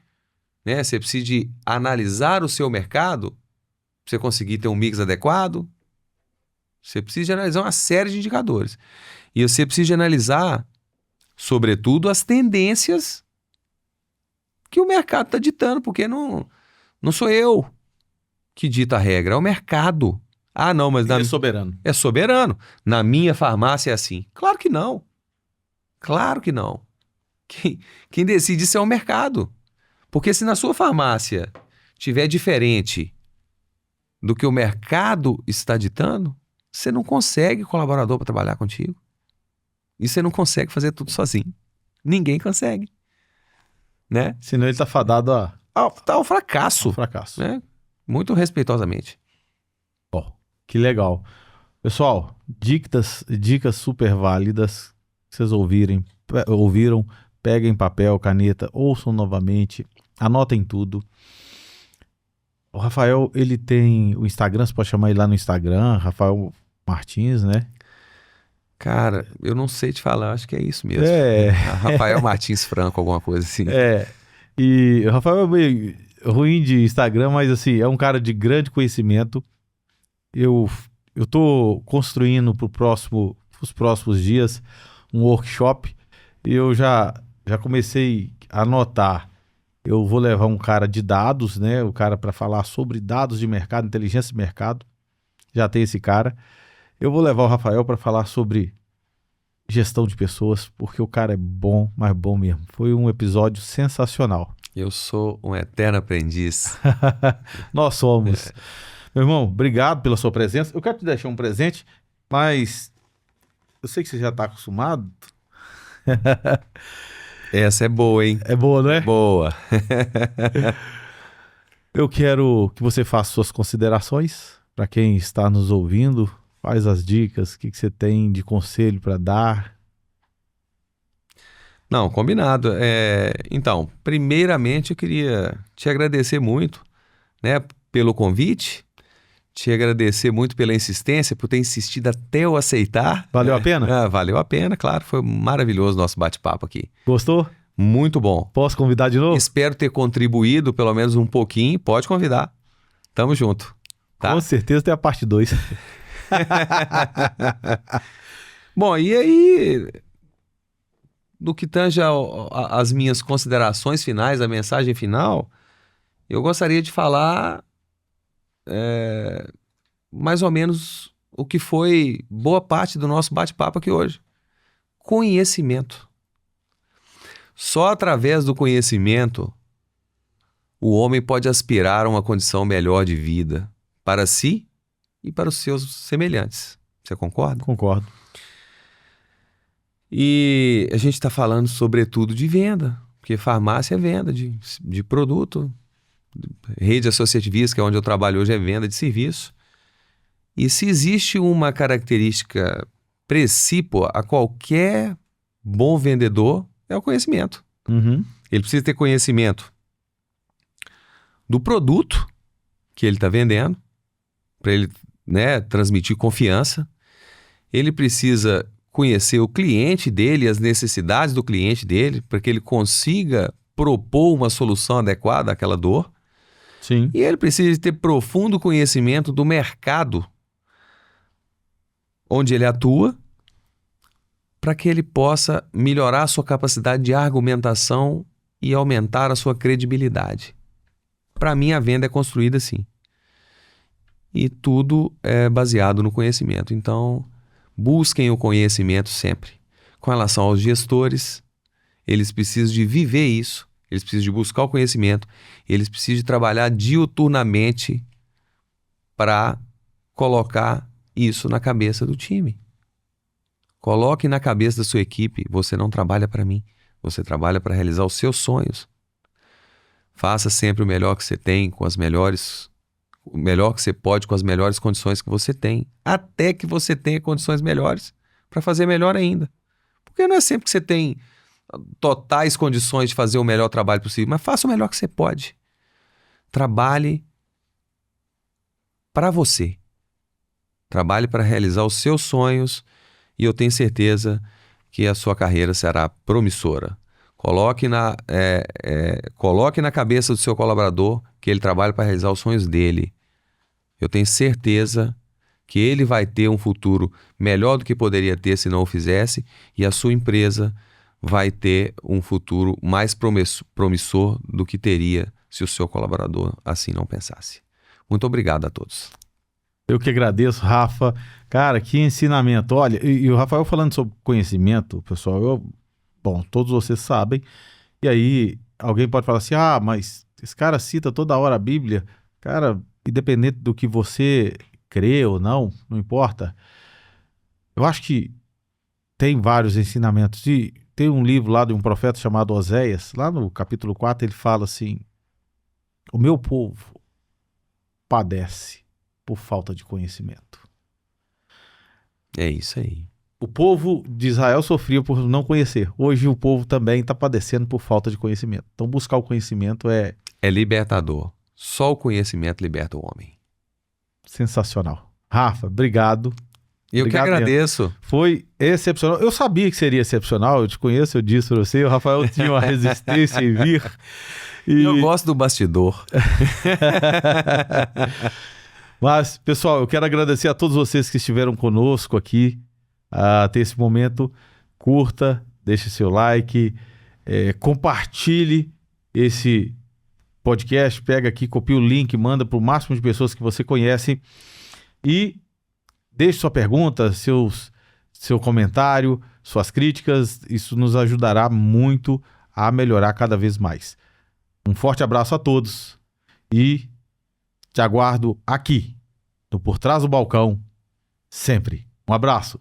né? Você precisa de analisar o seu mercado para você conseguir ter um mix adequado. Você precisa de analisar uma série de indicadores. E você precisa de analisar, sobretudo, as tendências que o mercado está ditando, porque não sou eu que dita a regra, é o mercado. Ah, não, mas... Ele é soberano. É soberano. Na minha farmácia é assim. Claro que não. Claro que não. Quem decide isso é o mercado. Porque se na sua farmácia tiver diferente do que o mercado está ditando, você não consegue colaborador para trabalhar contigo. E você não consegue fazer tudo sozinho. Ninguém consegue. Né? Senão ele tá fadado ao fracasso. fracasso. Né? Muito respeitosamente. Bom, que legal. Pessoal, dicas super válidas. Que vocês ouviram, peguem papel, caneta, ouçam novamente. Anotem tudo. O Rafael, ele tem o Instagram, você pode chamar ele lá no Instagram, Rafael Martins, né? Cara, eu não sei te falar, acho que é isso mesmo. Rafael Martins Franco, alguma coisa assim. E o Rafael é meio ruim de Instagram, mas assim, é um cara de grande conhecimento. Eu tô construindo os próximos dias um workshop e eu já comecei a anotar. Eu vou levar um cara de dados, né? O cara para falar sobre dados de mercado, inteligência de mercado. Já tem esse cara. Eu vou levar o Rafael para falar sobre gestão de pessoas, porque o cara é bom, mas bom mesmo. Foi um episódio sensacional. Eu sou um eterno aprendiz. Nós somos. Meu irmão, obrigado pela sua presença. Eu quero te deixar um presente, mas eu sei que você já está acostumado. Essa é boa, hein? É boa, não é? Boa. Eu quero que você faça suas considerações para quem está nos ouvindo. Faz as dicas, o que você tem de conselho para dar? Não, combinado. Então, primeiramente eu queria te agradecer muito, né, pelo convite, te agradecer muito pela insistência, por ter insistido até eu aceitar. Valeu a pena? Valeu a pena, claro. Foi maravilhoso o nosso bate-papo aqui. Gostou? Muito bom. Posso convidar de novo? Espero ter contribuído pelo menos um pouquinho. Pode convidar. Tamo junto. Tá? Com certeza tem a parte 2. Bom, e aí, no que tange as minhas considerações finais, a mensagem final, eu gostaria de falar mais ou menos o que foi boa parte do nosso bate-papo aqui hoje. Conhecimento. Só através do conhecimento o homem pode aspirar a uma condição melhor de vida para si e para os seus semelhantes. Você concorda? Concordo. E a gente está falando sobretudo de venda, porque farmácia é venda de produto, rede associativista, que é onde eu trabalho hoje, é venda de serviço. E se existe uma característica precípua a qualquer bom vendedor, é o conhecimento. Uhum. Ele precisa ter conhecimento do produto que ele está vendendo, para ele, né, transmitir confiança. Ele precisa conhecer o cliente dele, as necessidades do cliente dele, para que ele consiga propor uma solução adequada àquela dor. Sim. E ele precisa ter profundo conhecimento do mercado onde ele atua, para que ele possa melhorar a sua capacidade de argumentação e aumentar a sua credibilidade. Para mim, a venda é construída assim. E tudo é baseado no conhecimento. Então, busquem o conhecimento sempre. Com relação aos gestores, eles precisam de viver isso, eles precisam de buscar o conhecimento, eles precisam de trabalhar diuturnamente para colocar isso na cabeça do time. Coloque na cabeça da sua equipe, você não trabalha para mim, você trabalha para realizar os seus sonhos. Faça sempre o melhor que você tem, o melhor que você pode com as melhores condições que você tem, até que você tenha condições melhores para fazer melhor ainda. Porque não é sempre que você tem totais condições de fazer o melhor trabalho possível, mas faça o melhor que você pode. Trabalhe para você. Trabalhe para realizar os seus sonhos e eu tenho certeza que a sua carreira será promissora. Coloque na cabeça do seu colaborador que ele trabalha para realizar os sonhos dele. Eu tenho certeza que ele vai ter um futuro melhor do que poderia ter se não o fizesse e a sua empresa vai ter um futuro mais promissor do que teria se o seu colaborador assim não pensasse. Muito obrigado a todos. Eu que agradeço, Rafa. Cara, que ensinamento. Olha, e o Rafael falando sobre conhecimento, pessoal, bom, todos vocês sabem. E aí, alguém pode falar assim, mas esse cara cita toda hora a Bíblia. Cara, independente do que você crê ou não importa. Eu acho que tem vários ensinamentos. E tem um livro lá de um profeta chamado Oséias, lá no capítulo 4, ele fala assim, o meu povo padece por falta de conhecimento. É isso aí. O povo de Israel sofria por não conhecer. Hoje o povo também está padecendo por falta de conhecimento. Então buscar o conhecimento é libertador. Só o conhecimento liberta o homem. Sensacional. Rafa, obrigado. Eu que agradeço. Mesmo. Foi excepcional. Eu sabia que seria excepcional, eu te conheço, eu disse para você. O Rafael tinha uma resistência em vir. E eu gosto do bastidor. Mas, pessoal, eu quero agradecer a todos vocês que estiveram conosco aqui até esse momento. Curta, deixe seu like, compartilhe esse podcast, pega aqui, copia o link, manda para o máximo de pessoas que você conhece e deixe sua pergunta, seu comentário, suas críticas. Isso nos ajudará muito a melhorar cada vez mais. Um forte abraço a todos e te aguardo aqui, no Por Trás do Balcão, sempre. Um abraço.